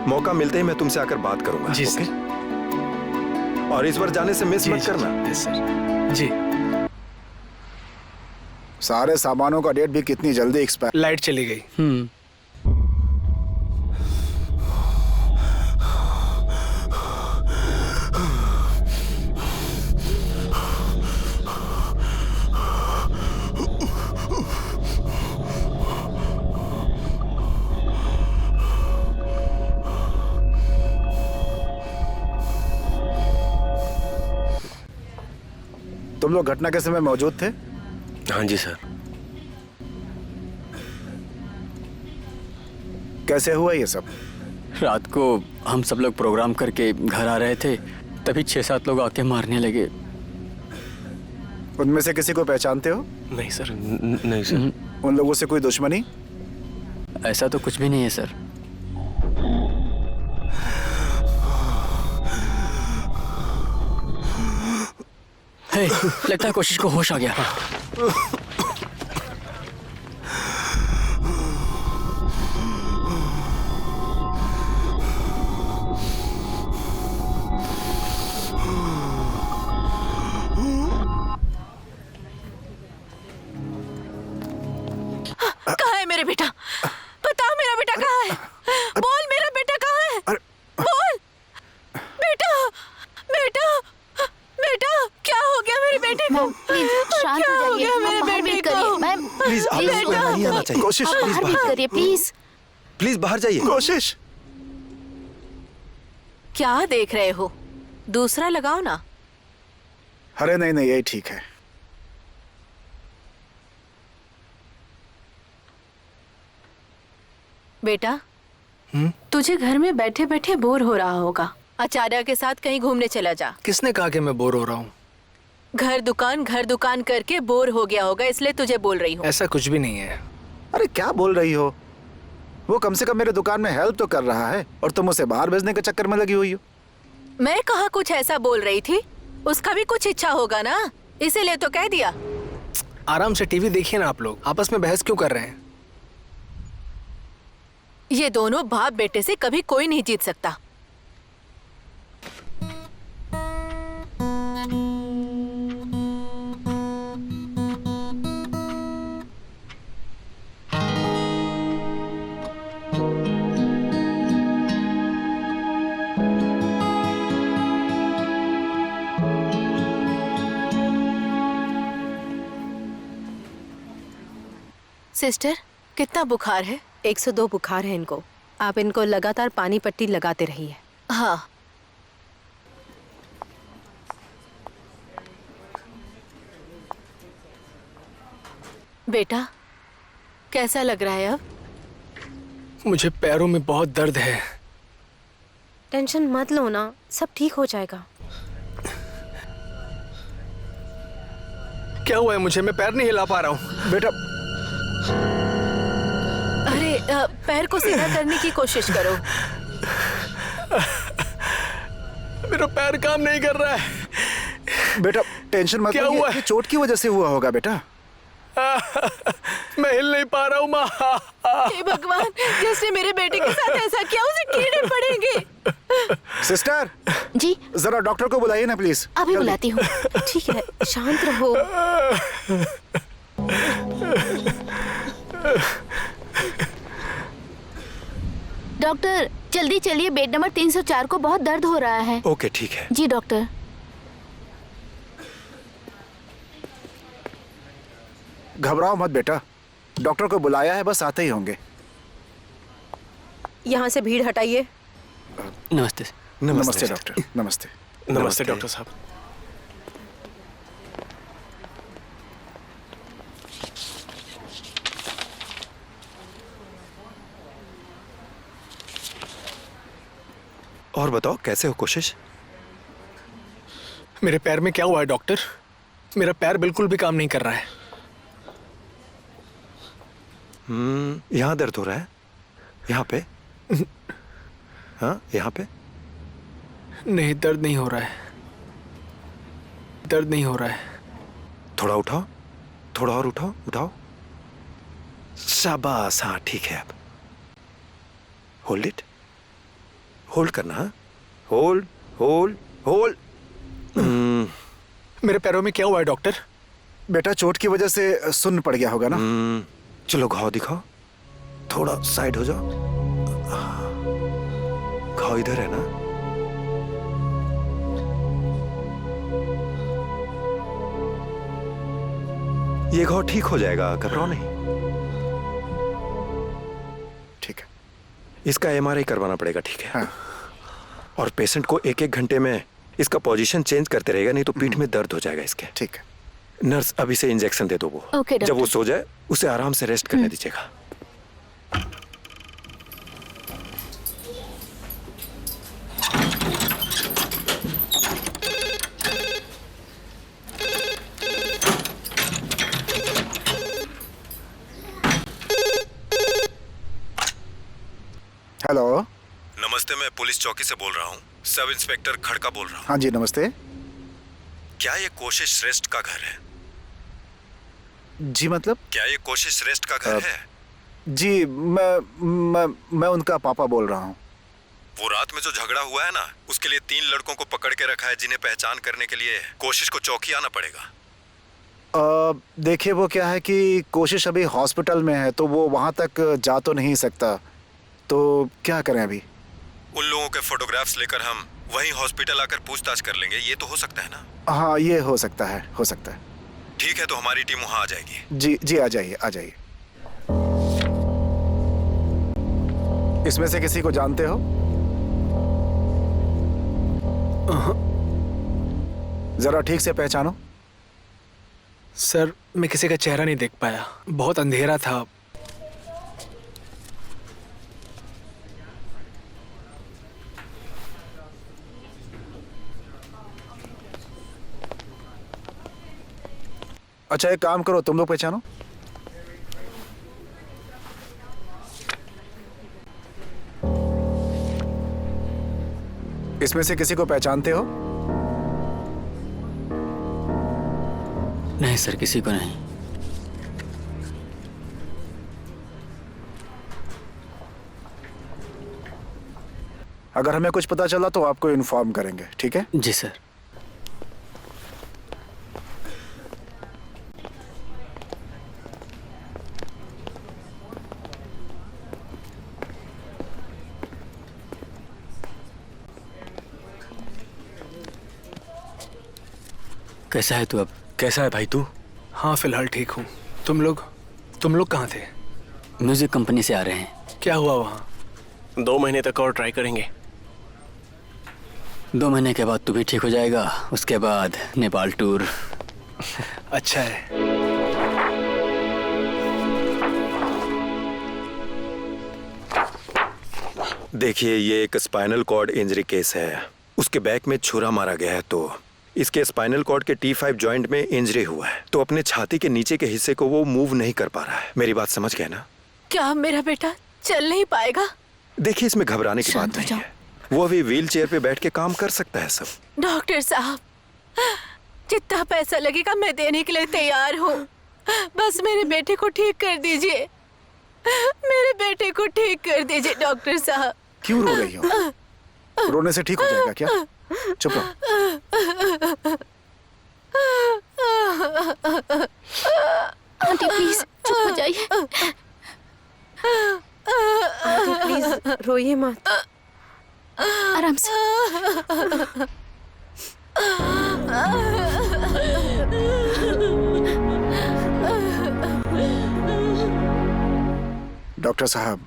मौका मिलते ही मैं तुमसे आकर बात करूंगा। जी ओके? सर। और इस बार जाने से मिस मत करना। Yes sir. जी। सारे सामानों का डेट भी कितनी जल्दी एक्सपायर। लाइट चली गई। तुम लोग घटना के समय मौजूद थे? हाँ जी सर। कैसे हुआ ये सब? रात को हम सब लोग प्रोग्राम करके घर आ रहे थे, तभी 6-7 लोग आके मारने लगे। उनमें से किसी को पहचानते हो? नहीं सर। नहीं सर। उन लोगों से कोई दुश्मनी? ऐसा तो कुछ भी नहीं है सर। हे, लगता है कोशिश को होश आ गया। कहाँ है मेरा बेटा? बताओ मेरा बेटा कहाँ है? बोल मेरा बेटा कहाँ है? बोल बेटा, बेटा, बेटा क्या हो गया मेरे बेटे को? प्लीज शांत क्या हो हो जाइए। गया मेरे बाहर बेटे वेट करिए को? मैम। प्लीज आप लोगों को यहाँ नहीं आना चाहिए। कोशिश, प्लीज बाहर वेट करिए प्लीज। प्लीज बाहर जाइए। कोशिश। क्या देख रहे हो? दूसरा लगाओ ना। अरे नहीं नहीं, यही ठीक है। बेटा, तुझे घर में बैठे बैठे बोर हो रहा होगा। आचार्य के साथ कहीं घूमने चला जा। किसने कहा कि मैं बोर हो रहा हूँ? घर दुकान करके बोर हो गया होगा, इसलिए तुझे बोल रही हूँ। ऐसा कुछ भी नहीं है। अरे क्या बोल रही हो? वो कम से कम मेरे दुकान में हेल्प तो कर रहा है और तुम उसे बाहर भेजने के चक्कर में लगी हुई हो। मैं कहाँ कुछ ऐसा बोल रही थी? उसका भी कुछ इच्छा होगा ना, इसीलिए तो कह दिया। आराम से टीवी देखिए ना। आप लोग आपस में बहस क्यों कर रहे हैं? ये दोनों बाप बेटे से कभी कोई नहीं जीत सकता। सिस्टर, कितना बुखार है? 102 बुखार है इनको। आप इनको लगातार पानी पट्टी लगाते रहिए। हाँ। बेटा, कैसा लग रहा है अब? मुझे पैरों में बहुत दर्द है। टेंशन मत लो ना, सब ठीक हो जाएगा। क्या हुआ है मुझे? मैं पैर नहीं हिला पा रहा हूँ। बेटा, अरे पैर को सीधा करने की कोशिश करो। मेरा पैर काम नहीं कर रहा है। बेटा टेंशन मत क्या लो, हुआ? ये चोट की वजह से हुआ होगा बेटा। मैं हिल नहीं पा रहा हूँ माँ। हे भगवान, जिसने मेरे बेटे के साथ ऐसा किया उसे कीड़े पड़ेंगे। सिस्टर जी जरा डॉक्टर को बुलाइए ना प्लीज। अभी जल्दी। बुलाती हूँ। ठीक है, शांत रहो। डॉक्टर जल्दी चलिए, बेड नंबर 304 को बहुत दर्द हो रहा है। ओके ठीक है। जी डॉक्टर। घबराओ मत बेटा, डॉक्टर को बुलाया है, बस आते ही होंगे। यहाँ से भीड़ हटाइए। नमस्ते। नमस्ते डॉक्टर। नमस्ते। नमस्ते डॉक्टर साहब। और बताओ कैसे हो कोशिश? मेरे पैर में क्या हुआ है डॉक्टर? मेरा पैर बिल्कुल भी काम नहीं कर रहा है। यहाँ दर्द हो रहा है? यहाँ पे? हाँ यहाँ पे? नहीं, दर्द नहीं हो रहा है। दर्द नहीं हो रहा है। थोड़ा उठाओ, थोड़ा और उठाओ, उठाओ। शाबाश, हाँ ठीक है। अब होल्ड इट, होल्ड करना। हाँ होल्ड होल्ड होल्ड। मेरे पैरों में क्या हुआ है डॉक्टर? बेटा चोट की वजह से सुन्न पड़ गया होगा ना? चलो घाव दिखाओ, थोड़ा साइड हो जाओ। घाव इधर है ना? ये घाव ठीक हो जाएगा, घबराओ नहीं। ठीक है। इसका एमआरआई करवाना पड़ेगा, ठीक है? हाँ। और पेशेंट को 1-1 घंटे में इसका पोजीशन चेंज करते रहेगा, नहीं तो पीठ में दर्द हो जाएगा इसके। ठीक है। नर्स अभी से इंजेक्शन दे दो वो। ओके, जब वो डॉक्टर। सो जाए उसे आराम से रेस्ट करने दीजिएगा। हेलो। नमस्ते, मैं पुलिस चौकी से बोल रहा हूँ। सब इंस्पेक्टर खड़का बोल रहा हूँ। हाँ जी नमस्ते। क्या ये कोशिश श्रेष्ठ का घर है? जी मतलब? क्या ये कोशिश श्रेष्ठ का घर है? जी मैं उनका पापा बोल रहा हूँ। वो रात में जो झगड़ा हुआ है ना, उसके लिए 3 लड़कों को पकड़ के रखा है, जिन्हें पहचान करने के लिए कोशिश को चौकी आना पड़ेगा। देखिए वो क्या है कि कोशिश अभी हॉस्पिटल में है, तो वो वहाँ तक जा तो नहीं सकता, तो क्या करें अभी? उन लोगों के फोटोग्राफ्स लेकर हम वहीं हॉस्पिटल आकर पूछताछ कर लेंगे, ये तो हो सकता है ना? हाँ ये हो सकता है, हो सकता है। ठीक है, तो हमारी टीम वहाँ आ जाएगी। जी जी आ जाइए, आ जाइए। इसमें से किसी को जानते हो? जरा ठीक से पहचानो। सर मैं किसी का चेहरा नहीं देख पाया, बहुत अंधेरा था। अच्छा एक काम करो, तुम लोग पहचानो। इसमें से किसी को पहचानते हो? नहीं सर, किसी को नहीं। अगर हमें कुछ पता चला तो आपको इन्फॉर्म करेंगे, ठीक है? जी सर। कैसा है तू अब? कैसा है भाई तू? हाँ फिलहाल ठीक हूँ। तुम लोग कहाँ थे? म्यूजिक कंपनी से आ रहे हैं। क्या हुआ वहाँ? 2 महीने तक और ट्राई करेंगे। 2 महीने के बाद तू भी ठीक हो जाएगा, उसके बाद नेपाल टूर। अच्छा है। देखिए, ये एक स्पाइनल कॉर्ड इंजरी केस है। उसके बैक में छुरा मारा गया है, तो इसके स्पाइनल कॉर्ड के T5 जॉइंट में इंजरी हुआ है, तो अपने छाती के नीचे के हिस्से को वो मूव नहीं कर पा रहा है। मेरी बात समझ गए ना? क्या मेरा बेटा चल नहीं पाएगा? देखिए, इसमें घबराने की बात नहीं है। वो अभी व्हील चेयर पे बैठ के काम कर सकता है सब। डॉक्टर साहब, जितना पैसा लगेगा मैं देने के लिए तैयार हूँ। बस मेरे बेटे को ठीक कर दीजिए, मेरे बेटे को ठीक कर दीजिए डॉक्टर साहब। क्यों रो रही हो? रोने से ठीक हो जाएगा क्या? चुप रहो। आंटी प्लीज चुप हो जाइए। आंटी प्लीज रोइए मत। आराम से। डॉक्टर साहब,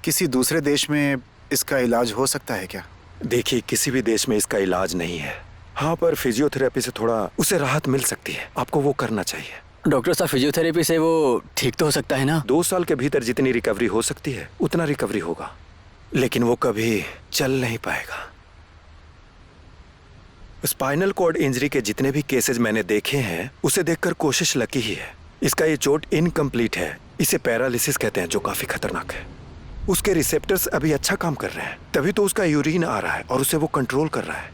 किसी दूसरे देश में इसका इलाज हो सकता है क्या? देखिए, किसी भी देश में इसका इलाज नहीं है। हाँ, पर फिजियोथेरेपी से थोड़ा उसे राहत मिल सकती है। आपको वो करना चाहिए। डॉक्टर साहब, फिजियोथेरेपी से वो ठीक तो हो सकता है ना? 2 साल के भीतर जितनी रिकवरी हो सकती है उतना रिकवरी होगा, लेकिन वो कभी चल नहीं पाएगा। स्पाइनल कॉर्ड इंजरी के जितने भी केसेस मैंने देखे हैं, उसे देखकर कोशिश लकी ही है। इसका ये चोट इनकम्प्लीट है, इसे पैरालिसिस कहते हैं, जो काफी खतरनाक है। उसके रिसेप्टर्स अभी अच्छा काम कर रहे हैं, तभी तो उसका यूरिन आ रहा है और उसे वो कंट्रोल कर रहा है।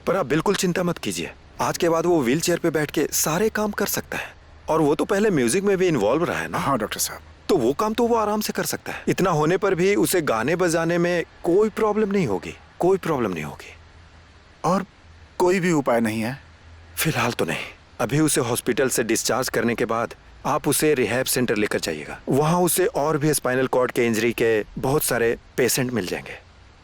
पर आप बिल्कुल चिंता मत कीजिए, आज के बाद वो व्हील चेयर पे बैठ के सारे काम कर सकता है। और वो तो पहले म्यूजिक में भी इन्वॉल्व रहा है ना। हाँ डॉक्टर साहब। तो वो काम तो वो आराम से कर सकता है। इतना होने पर भी उसे गाने बजाने में कोई प्रॉब्लम नहीं होगी, कोई प्रॉब्लम नहीं होगी। और कोई भी उपाय नहीं है? फिलहाल तो नहीं। अभी उसे हॉस्पिटल से डिस्चार्ज करने के बाद आप उसे रिहैब सेंटर लेकर जाइएगा। वहां उसे और भी स्पाइनल कॉर्ड के इंजरी के बहुत सारे पेशेंट मिल जाएंगे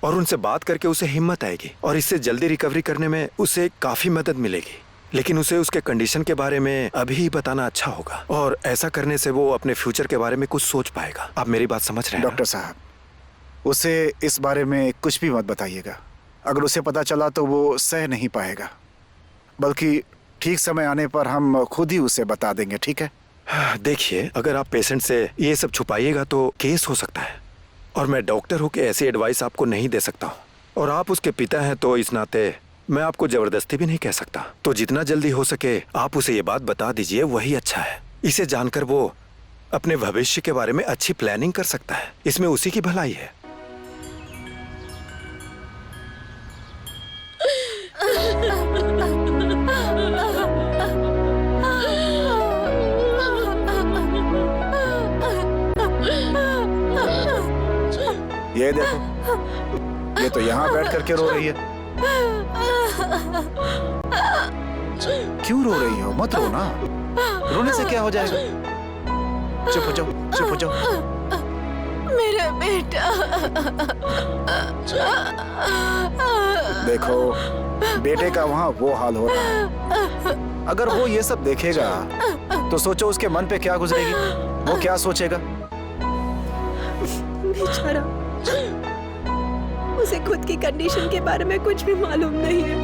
और उनसे बात करके उसे हिम्मत आएगी और इससे जल्दी रिकवरी करने में उसे काफी मदद मिलेगी। लेकिन उसे उसके कंडीशन के बारे में अभी ही बताना अच्छा होगा और ऐसा करने से वो अपने फ्यूचर के बारे में कुछ सोच पाएगा। आप मेरी बात समझ रहे हैं? डॉक्टर साहब, उसे इस बारे में कुछ भी मत बताइएगा। अगर उसे पता चला तो वो सह नहीं पाएगा, बल्कि ठीक समय आने पर हम खुद ही उसे बता देंगे, ठीक है? देखिए, अगर आप पेशेंट से ये सब छुपाइएगा तो केस हो सकता है और मैं डॉक्टर होकर ऐसी एडवाइस आपको नहीं दे सकता हूँ और आप उसके पिता हैं तो इस नाते मैं आपको जबरदस्ती भी नहीं कह सकता। तो जितना जल्दी हो सके आप उसे ये बात बता दीजिए, वही अच्छा है। इसे जानकर वो अपने भविष्य के बारे में अच्छी प्लानिंग कर सकता है। इसमें उसी की भलाई है। ये देखो, ये तो यहाँ बैठ करके रो रही है। क्यों रो रही हो? मत रो ना, रोने से क्या हो जाएगा? चुप हो जाओ, चुप हो जाओ। मेरा बेटा। देखो, बेटे का वहाँ वो हाल हो रहा है। अगर वो ये सब देखेगा तो सोचो उसके मन पे क्या गुजरेगी, वो क्या सोचेगा? बेचारा, उसे खुद की कंडीशन के बारे में कुछ भी मालूम नहीं है।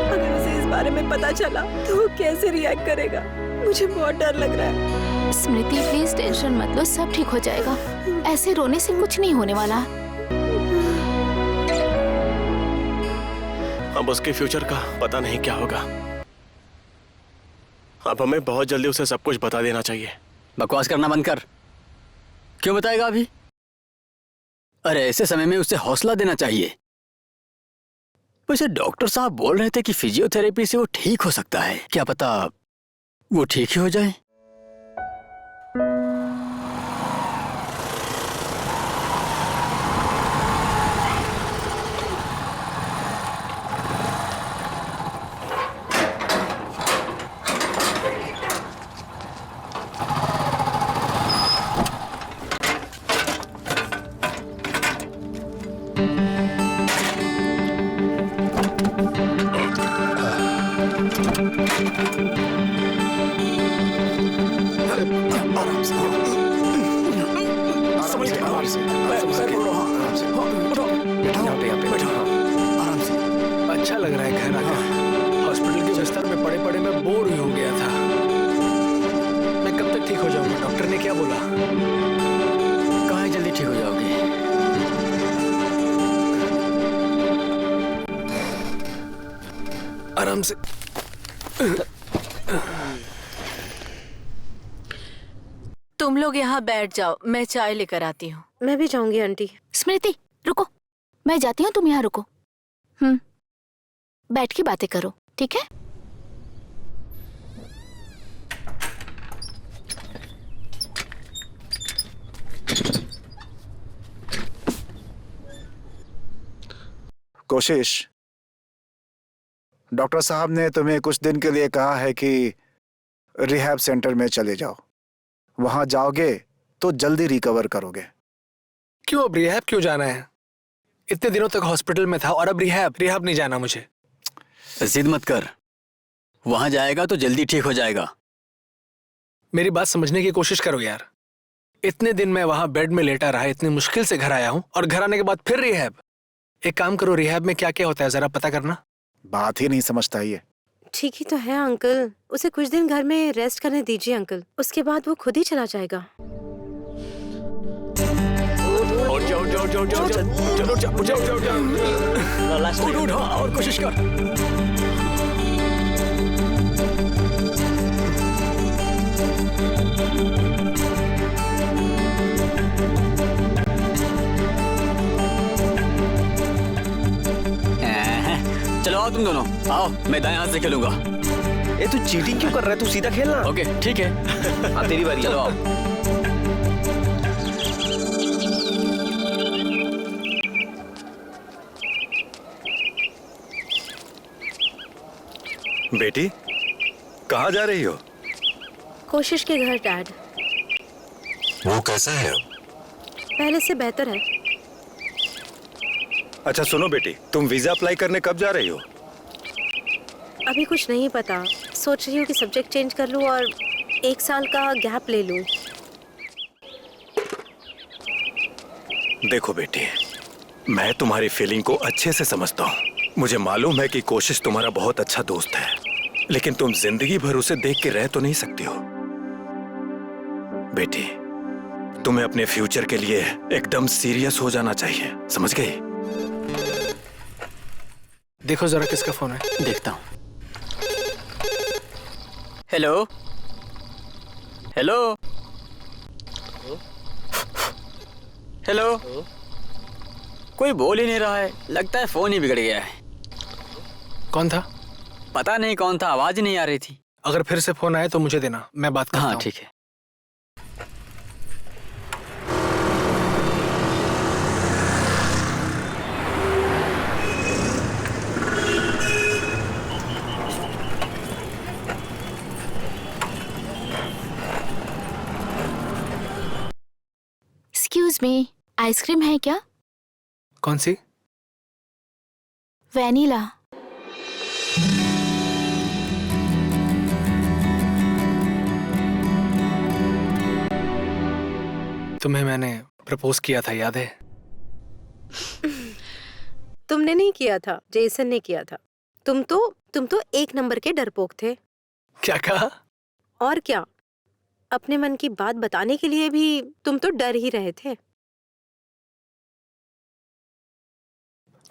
अगर उसे इस बारे में पता चला तो वो कैसे रिएक्ट करेगा? मुझे बहुत डर लग रहा है। स्मृति प्लीज टेंशन मत लो, सब ठीक हो जाएगा। ऐसे रोने से कुछ नहीं होने वाला। अब उसके फ्यूचर का पता नहीं क्या होगा। अब हमें बहुत जल्दी उसे सब कुछ बता देना चाहिए। बकवास करना बंद कर। क्यों बताएगा अभी? अरे ऐसे समय में उसे हौसला देना चाहिए। वैसे डॉक्टर साहब बोल रहे थे कि फिजियोथेरेपी से वो ठीक हो सकता है। क्या पता वो ठीक ही हो जाए। अच्छा लग रहा है घर आकर। हॉस्पिटल के बिस्तर में पड़े पड़े मैं बोर ही हो गया था। मैं कब तक ठीक हो जाऊंगा? डॉक्टर ने क्या बोला? कहाँ जल्दी ठीक हो जाओगे? आराम से। तुम लोग यहाँ बैठ जाओ, मैं चाय लेकर आती हूँ। मैं भी जाऊंगी आंटी। स्मृति रुको, मैं जाती हूँ, तुम यहाँ रुको। बैठ के बातें करो, ठीक है? कोशिश, डॉक्टर साहब ने तुम्हें कुछ दिन के लिए कहा है कि रिहैब सेंटर में चले जाओ। वहां जाओगे तो जल्दी रिकवर करोगे। क्यों अब रिहैब क्यों जाना है? इतने दिनों तक हॉस्पिटल में था और अब रिहैब नहीं जाना मुझे। जिद मत कर, वहां जाएगा तो जल्दी ठीक हो जाएगा। मेरी बात समझने की कोशिश करो यार। इतने दिन मैं वहां बेड में लेटा रहा, इतनी मुश्किल से घर आया हूं और घर आने के बाद फिर रिहैब। एक काम करो, रिहैब में क्या क्या होता है जरा पता करना। बात ही नहीं समझता ये। ठीक ही तो है अंकल, उसे कुछ दिन घर में रेस्ट करने दीजिए अंकल, उसके बाद वो खुद ही चला जाएगा। और कोशिश कर। चलो आओ तुम दोनों, आओ मैं दाएं हाथ से खेलूंगा। ए तू चीटिंग क्यों कर रहा है? तू सीधा खेलना। ओके ठीक है। हाँ तेरी बारी। चलो आओ। बेटी, कहाँ जा रही हो? कोशिश के घर डैड। वो कैसा है? पहले से बेहतर है। अच्छा सुनो बेटी, तुम वीजा अप्लाई करने कब जा रही हो? अभी कुछ नहीं पता। सोच रही हूँ कि सब्जेक्ट चेंज कर लूँ और 1 साल का गैप ले लूँ। देखो बेटी, मैं तुम्हारी फीलिंग को अच्छे से समझता हूँ। मुझे मालूम है कि कोशिश तुम्हारा बहुत अच्छा दोस्त है, लेकिन तुम जिंदगी भर उसे देख के रह तो नहीं सकती हो। बेटी, तुम्हें अपने फ्यूचर के लिए एकदम सीरियस हो जाना चाहिए, समझ गई? देखो जरा किसका फोन है। देखता हूँ। Hello hello hello. कोई बोल ही नहीं रहा है, लगता है फोन ही बिगड़ गया है। कौन था? पता नहीं कौन था, आवाज ही नहीं आ रही थी। अगर फिर से फोन आए तो मुझे देना, मैं बात करता हूँ। हाँ ठीक है। एक्सक्यूज मी, आइसक्रीम है क्या? कौन सी? वैनिला। तुम्हें मैंने प्रपोज किया था, याद है? तुमने नहीं किया था, जेसन ने किया था। तुम तो 1 नंबर के डरपोक थे। क्या कहा? और क्या, अपने मन की बात बताने के लिए भी तुम तो डर ही रहे थे।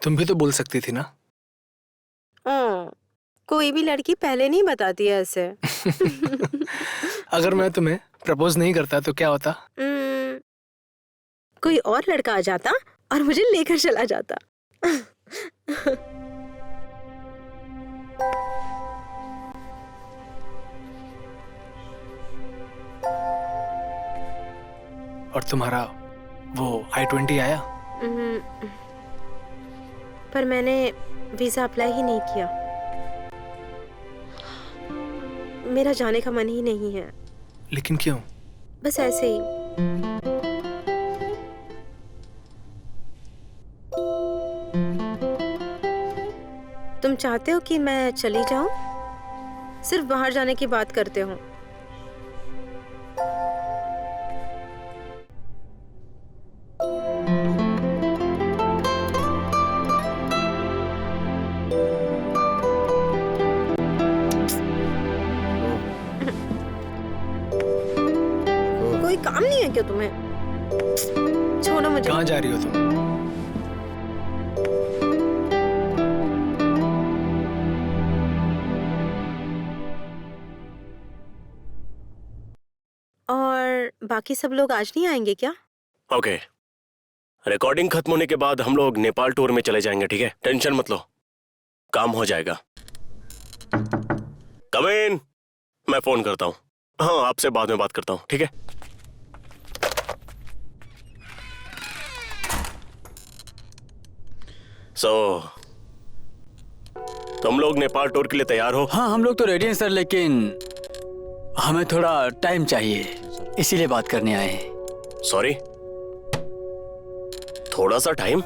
तुम भी तो बोल सकती थी ना। कोई भी लड़की पहले नहीं बताती है ऐसे। अगर मैं तुम्हें प्रपोज नहीं करता तो क्या होता? कोई और लड़का आ जाता और मुझे लेकर चला जाता। और तुम्हारा वो I-20 आया? पर मैंने वीजा अप्लाई ही नहीं किया। मेरा जाने का मन ही नहीं है। लेकिन क्यों? बस ऐसे ही। तुम चाहते हो कि मैं चली जाऊं? सिर्फ बाहर जाने की बात करते हो। कोई काम नहीं है क्या तुम्हें? छोड़ो मुझे। कहाँ जा रही हो तुम? और बाकी सब लोग आज नहीं आएंगे क्या? ओके, रिकॉर्डिंग खत्म होने के बाद हम लोग नेपाल टूर में चले जाएंगे, ठीक है? टेंशन मत लो, काम हो जाएगा। कम इन, मैं फोन करता हूँ। हाँ, आपसे बाद में बात करता हूँ, ठीक है? तुम लोग नेपाल टूर के लिए तैयार हो? हाँ हम लोग तो रेडी हैं सर, लेकिन हमें थोड़ा टाइम चाहिए, इसीलिए बात करने आए हैं। सॉरी, थोड़ा सा टाइम?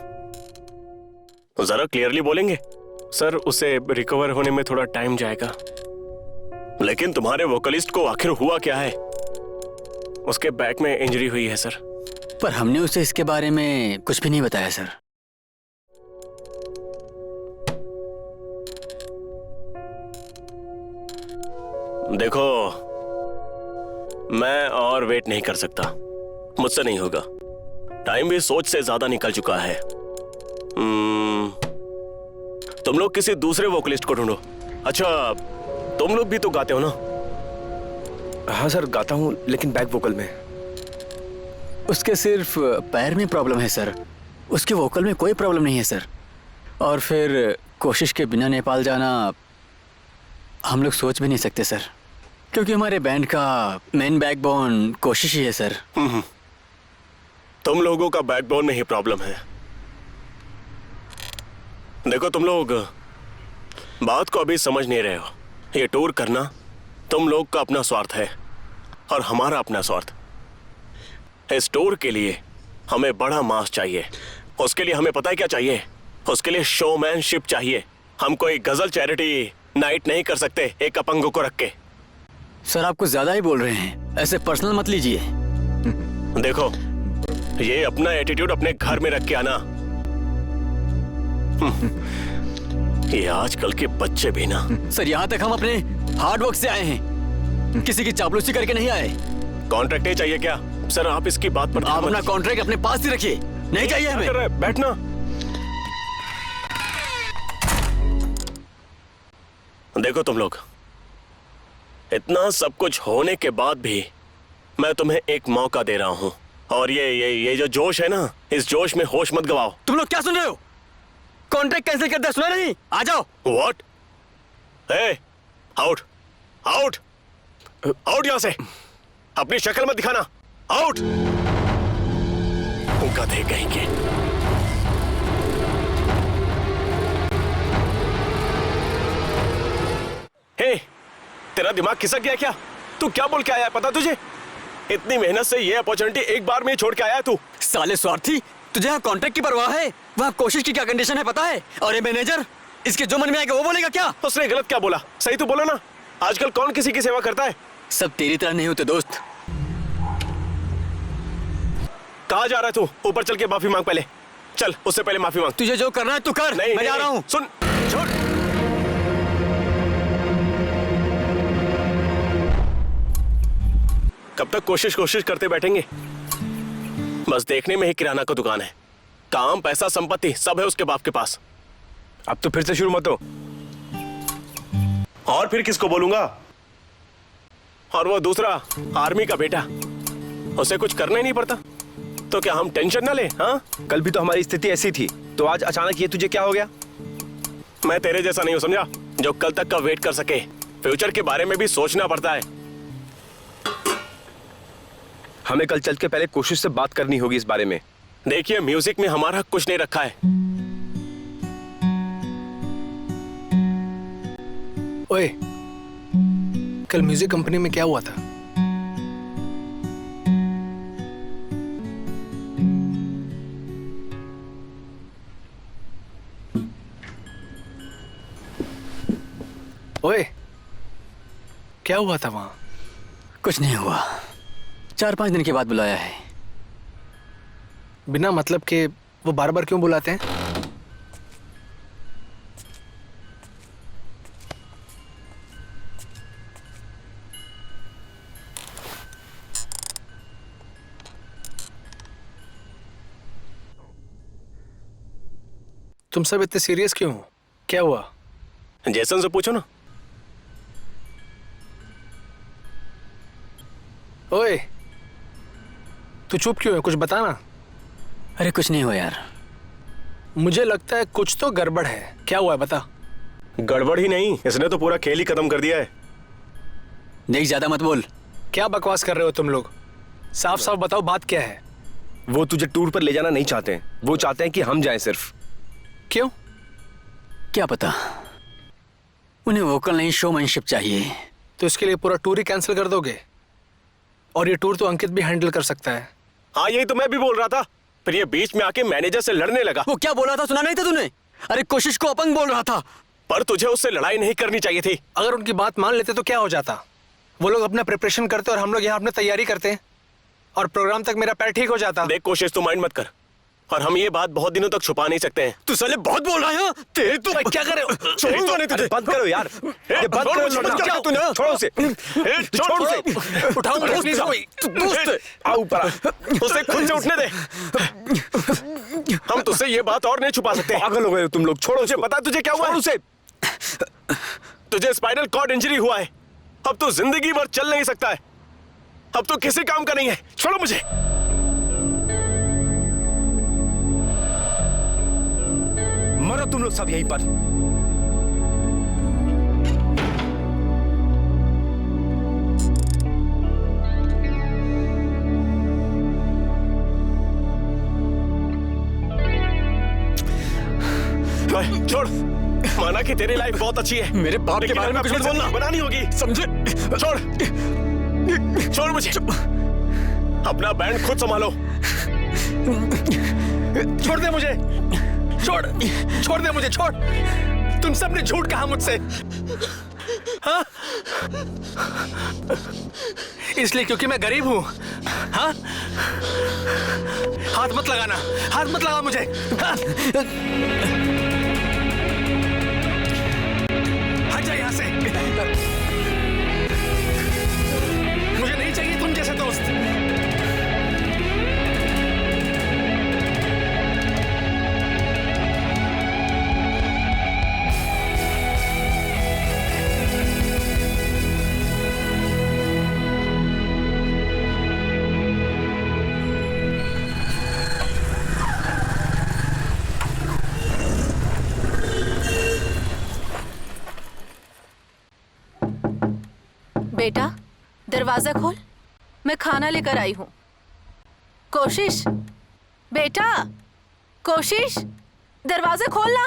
जरा क्लियरली बोलेंगे? सर, उसे रिकवर होने में थोड़ा टाइम जाएगा। लेकिन तुम्हारे वोकलिस्ट को आखिर हुआ क्या है? उसके बैक में इंजरी हुई है सर। पर हमने उसे इसके बारे में कुछ भी नहीं बताया सर। देखो, मैं और वेट नहीं कर सकता, मुझसे नहीं होगा। टाइम भी सोच से ज्यादा निकल चुका है। तुम लोग किसी दूसरे वोकलिस्ट को ढूंढो। अच्छा, तुम लोग भी तो गाते हो ना? हाँ सर, गाता हूँ, लेकिन बैक वोकल में। उसके सिर्फ पैर में प्रॉब्लम है सर, उसके वोकल में कोई प्रॉब्लम नहीं है सर। और फिर कोशिश के बिना नेपाल जाना हम लोग सोच भी नहीं सकते सर, क्योंकि हमारे बैंड का मेन बैकबोन कोशिश ही है सर। तुम लोगों का बैकबोन में ही प्रॉब्लम है। देखो, तुम लोग बात को अभी समझ नहीं रहे हो। ये टूर करना तुम लोग का अपना स्वार्थ है और हमारा अपना स्वार्थ। इस टूर के लिए हमें बड़ा मास चाहिए। उसके लिए हमें पता है क्या चाहिए? उसके लिए शोमैनशिप चाहिए। हम कोई गजल चैरिटी नाइट नहीं कर सकते एक अपंगों को रख के। सर आप कुछ ज्यादा ही बोल रहे हैं, ऐसे पर्सनल मत लीजिए। देखो, ये अपना एटीट्यूड अपने घर में रख के आना। ये आजकल के बच्चे भी ना। सर यहाँ तक हम अपने हार्ड वर्क से आए हैं, किसी की चापलूसी करके नहीं आए। कॉन्ट्रैक्ट ही चाहिए क्या? सर आप इसकी बात पर आप अपना कॉन्ट्रैक्ट अपने पास ही रखिए, नहीं चाहिए हमें। बैठना। देखो तुम लोग, इतना सब कुछ होने के बाद भी मैं तुम्हें एक मौका दे रहा हूं, और ये जो जोश है ना, इस जोश में होश मत गवाओ। तुम लोग क्या सुन रहे हो? कॉन्ट्रैक्ट कैंसिल कर दिया, सुना नहीं? आ जाओ। What? Hey, out out out यहां से। अपनी शक्ल मत दिखाना। आउट। गधे कहीं के। हे, तेरा दिमाग खिसक गया क्या? तू क्या बोल के आया है पता तुझे? इतनी मेहनत से ये अपॉर्चुनिटी एक बार में ही छोड़ के आया तू। साले स्वार्थी, तुझे यहाँ कॉन्ट्रैक्ट की परवाह है? वहाँ कोशिश की क्या कंडीशन है पता है? और ये मैनेजर, इसके जो मन में आएगा वो बोलेगा क्या? उसने गलत क्या बोला? सही तो बोला ना। आजकल कौन किसी की सेवा करता है? सब तेरी तरह नहीं होते दोस्त। कहाँ जा रहा है तू? ऊपर चल के माफी मांग पहले। चल, उससे पहले माफी मांग। तुझे जो करना है तू कर। नहीं, मैं जा रहा हूँ। सुन, छोड़। कब तक कोशिश करते बैठेंगे? बस देखने में ही किराना का दुकान है। काम, पैसा, संपत्ति सब है उसके बाप के पास। अब तो फिर से शुरू मत हो। और फिर किसको बोलूंगा? और वो दूसरा आर्मी का बेटा, उसे कुछ करना ही नहीं पड़ता। तो क्या हम टेंशन ना ले? हाँ, कल भी तो हमारी स्थिति ऐसी थी, तो आज अचानक ये तुझे क्या हो गया? मैं तेरे जैसा नहीं हूं, समझा? जो कल तक का वेट कर सके। फ्यूचर के बारे में भी सोचना पड़ता है। हमें कल चल के पहले कोशिश से बात करनी होगी इस बारे में। देखिए, म्यूजिक में हमारा कुछ नहीं रखा है। ओए, कल म्यूजिक कंपनी में क्या हुआ था? ओए, क्या हुआ था वहां? कुछ नहीं हुआ, 4-5 दिन के बाद बुलाया है। बिना मतलब के वो बार बार क्यों बुलाते हैं? तुम सब इतने सीरियस क्यों हो? क्या हुआ? जैसन से पूछो ना। ओए, तू चुप क्यों है? कुछ बताना। अरे कुछ नहीं हुआ यार। मुझे लगता है कुछ तो गड़बड़ है। क्या हुआ है बता। गड़बड़ ही नहीं, इसने तो पूरा खेल ही खत्म कर दिया है। नहीं, ज्यादा मत बोल। क्या बकवास कर रहे हो तुम लोग? साफ साफ बताओ बात क्या है। वो तुझे टूर पर ले जाना नहीं चाहते, वो चाहते हैं कि हम जाएं सिर्फ। क्यों? क्या पता, उन्हें वोकल नहीं शोमैनशिप चाहिए। तो इसके लिए पूरा टूर ही कैंसिल कर दोगे? और ये टूर तो अंकित भी हैंडल कर सकता है। हाँ, यही तो मैं भी बोल रहा था। फिर ये बीच में आके मैनेजर से लड़ने लगा। वो क्या बोला था, सुना नहीं था तूने? अरे कोशिश को अपंग बोल रहा था। पर तुझे उससे लड़ाई नहीं करनी चाहिए थी। अगर उनकी बात मान लेते तो क्या हो जाता? वो लोग अपना प्रिपरेशन करते और हम लोग यहाँ अपनी तैयारी करते, और प्रोग्राम तक मेरा पैर ठीक हो जाता। देख कोशिश, तू माइंड मत कर, और हम ये बात बहुत दिनों तक छुपा नहीं सकते हैं। तू साले बहुत बोल रहा है। तेरे तो क्या करे? छोड़ूंगा नहीं तुझे। बंद करो यार, ये बंद करो। क्या तूने? छोड़ो उसे, छोड़ उसे। उठाऊंगा प्लीज। दोस्त है। आओ ऊपर। उसे खुद से उठने दे। हम तुझसे ये बात और नहीं छुपा सकते। पागल हो गए तुम लोग। छोड़ो मुझे पता है तुझे क्या हुआ है। उसे। तुझे स्पाइनल कॉर्ड इंजरी हुआ है। अब तू जिंदगी भर चल नहीं सकता है। अब तो किसी काम का नहीं है। छोड़ो मुझे। मरो तुम लोग सब यहीं पर। छोड़, माना कि तेरी लाइफ बहुत अच्छी है। मेरे बाप के लेकिन बारे में हमें कुछ मत अपनी बोलना। जिंदगी बनानी होगी, समझे? छोड़ मुझे, अपना बैंड खुद संभालो। छोड़ दे मुझे, छोड़ दे मुझे, छोड़। तुम सबने झूठ कहा मुझसे, हाँ? इसलिए क्योंकि मैं गरीब हूं, हाँ? हाथ मत लगाना, हाथ मत लगा मुझे, हाँ? हट जा यहां से। मुझे नहीं चाहिए तुम जैसे दोस्त। बेटा, दरवाजा खोल, मैं खाना लेकर आई हूँ। कोशिश, बेटा, कोशिश, दरवाजा खोलना।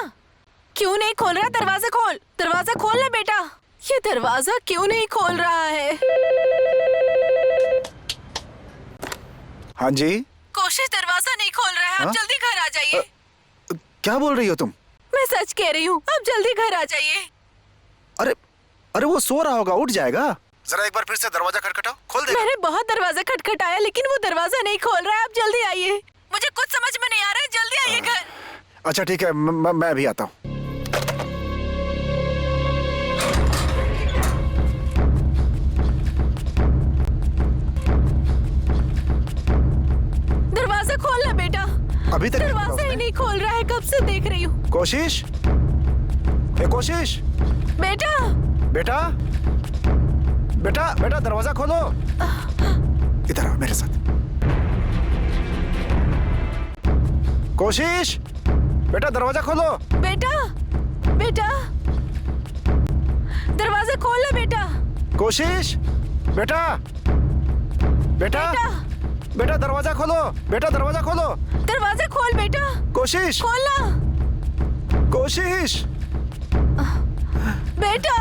क्यों नहीं खोल रहा? दरवाजा खोल, दरवाजा खोल ना बेटा। ये दरवाजा क्यों नहीं खोल रहा है? हाँ जी। कोशिश, दरवाजा नहीं खोल रहा है। आप हाँ? जल्दी घर आ जाइए। क्या बोल रही हो तुम? मैं सच कह रही हूँ, आप जल्दी घर आ जाइए। अरे अरे वो सो रहा होगा, उठ जाएगा। जरा एक बार फिर से दरवाजा खटखटाओ, खोल दे। मैंने बहुत दरवाजा खटखटाया लेकिन वो दरवाजा नहीं खोल रहा है। आप जल्दी आइए, मुझे कुछ समझ में नहीं आ रहा है। जल्दी आइए घर। अच्छा ठीक है, मैं भी आता हूँ। दरवाजा खोलना बेटा। अभी तक नहीं खोला दरवाजा ही उसने। नहीं खोल रहा है, कब से देख रही हूँ। कोशिश, कोशिश, बेटा, बेटा बेटा बेटा दरवाजा खोलो। इधर आओ मेरे साथ। कोशिश, बेटा दरवाजा खोलो। बेटा, बेटा, दरवाजा खोल ना बेटा। कोशिश, बेटा बेटा बेटा दरवाजा खोलो। बेटा दरवाजा खोलो। दरवाजा खोल बेटा। कोशिश, खोलना कोशिश। बेटा।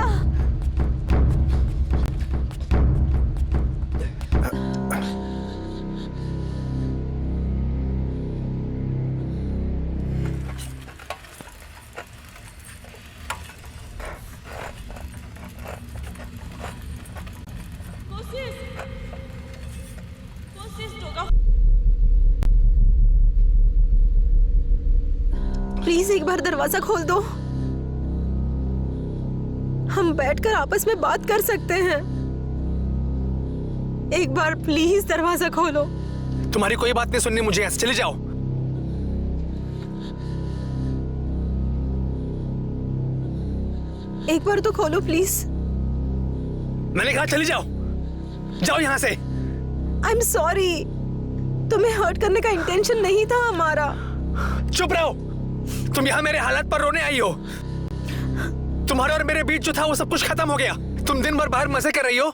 प्लीज एक बार दरवाजा खोल दो, हम बैठकर आपस में बात कर सकते हैं। एक बार प्लीज दरवाजा खोलो। तुम्हारी कोई बात नहीं सुननी मुझे, यहाँ से चले जाओ। एक बार तो खोलो प्लीज। मैंने कहा चले जाओ, जाओ यहाँ से। आई एम सॉरी, तुम्हें हर्ट करने का इंटेंशन नहीं था हमारा। चुप रहो, तुम यहाँ मेरे हालात पर रोने आई हो। तुम्हारे और मेरे बीच जो था वो सब कुछ खत्म हो गया। तुम दिन भर बाहर मजे कर रही हो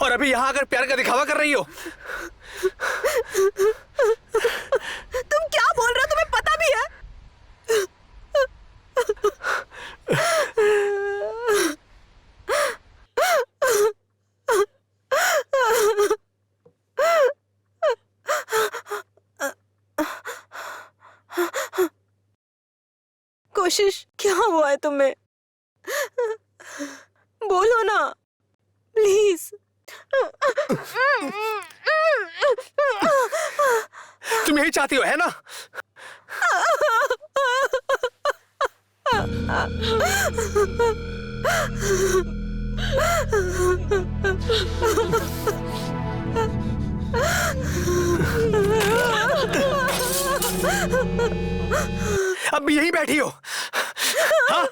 और अभी यहाँ आकर प्यार का दिखावा कर रही हो। तुम क्या बोल रहे हो? तुम्हें पता भी है? कोशिश, क्या हुआ है तुम्हें? बोलो ना प्लीज। तुम यही चाहती हो है ना? अब भी यहीं बैठी हो, हाँ?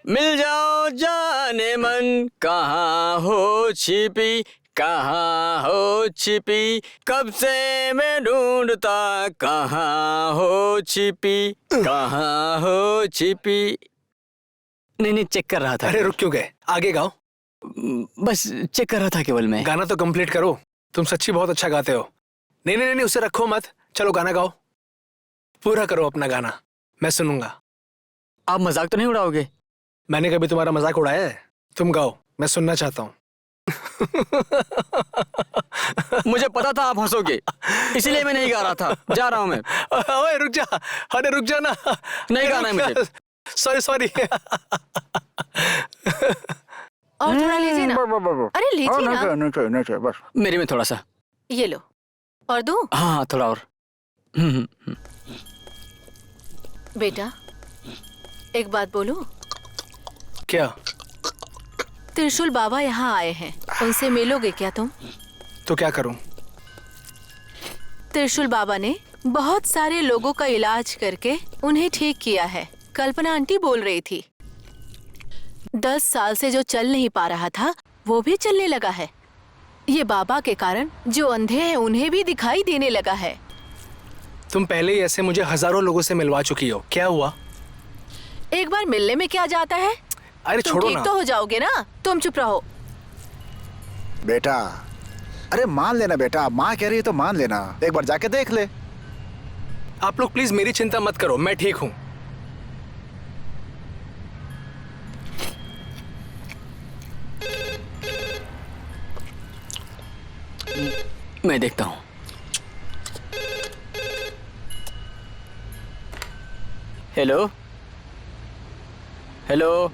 मिल जाओ जाने मन, कहाँ हो छिपी, कहाँ हो छिपी, कब से मैं ढूंढता, कहाँ हो छिपी, कहाँ हो छिपी। नहीं चेक कर रहा था। अरे रुक क्यों गए, आगे गाओ। बस चेक कर रहा था केवल मैं। गाना तो कंप्लीट करो, तुम सच्ची बहुत अच्छा गाते हो। नहीं उसे रखो मत, चलो गाना गाओ, पूरा करो अपना गाना, मैं सुनूंगा। आप मजाक तो नहीं उड़ाओगे? मैंने कभी तुम्हारा मजाक उड़ाया है? तुम गाओ, मैं सुनना चाहता हूँ। मुझे पता था आप हंसोगे, इसलिए मैं नहीं गा रहा था। जा रहा हूँ मैं। ओए रुक जा, अरे रुक जा ना, नहीं गाना है मुझे। सॉरी। और थोड़ा लीजिए ना। अरे लीजिए ना। नहीं बस। मेरे में थोड़ा सा। ये लो, और दूं? हाँ थोड़ा और। बेटा एक बात बोलूं? क्या? त्रिशूल बाबा यहाँ आए हैं, उनसे मिलोगे क्या तुम? तो क्या करूं? त्रिशूल बाबा ने बहुत सारे लोगों का इलाज करके उन्हें ठीक किया है। कल्पना आंटी बोल रही थी 10 साल से जो चल नहीं पा रहा था वो भी चलने लगा है। ये बाबा के कारण जो अंधे हैं उन्हें भी दिखाई देने लगा है। तुम पहले ही ऐसे मुझे हजारों लोगों से मिलवा चुकी हो, क्या हुआ? एक बार मिलने में क्या जाता है? अरे तुम छोड़ो ठीक ना। तो हो जाओगे ना, तुम चुप रहो। बेटा, अरे मान लेना बेटा, माँ कह रही है तो मान लेना, एक बार जाके देख ले। आप लोग प्लीज मेरी चिंता मत करो, मैं ठीक हूं। मैं देखता हूँ। हेलो हेलो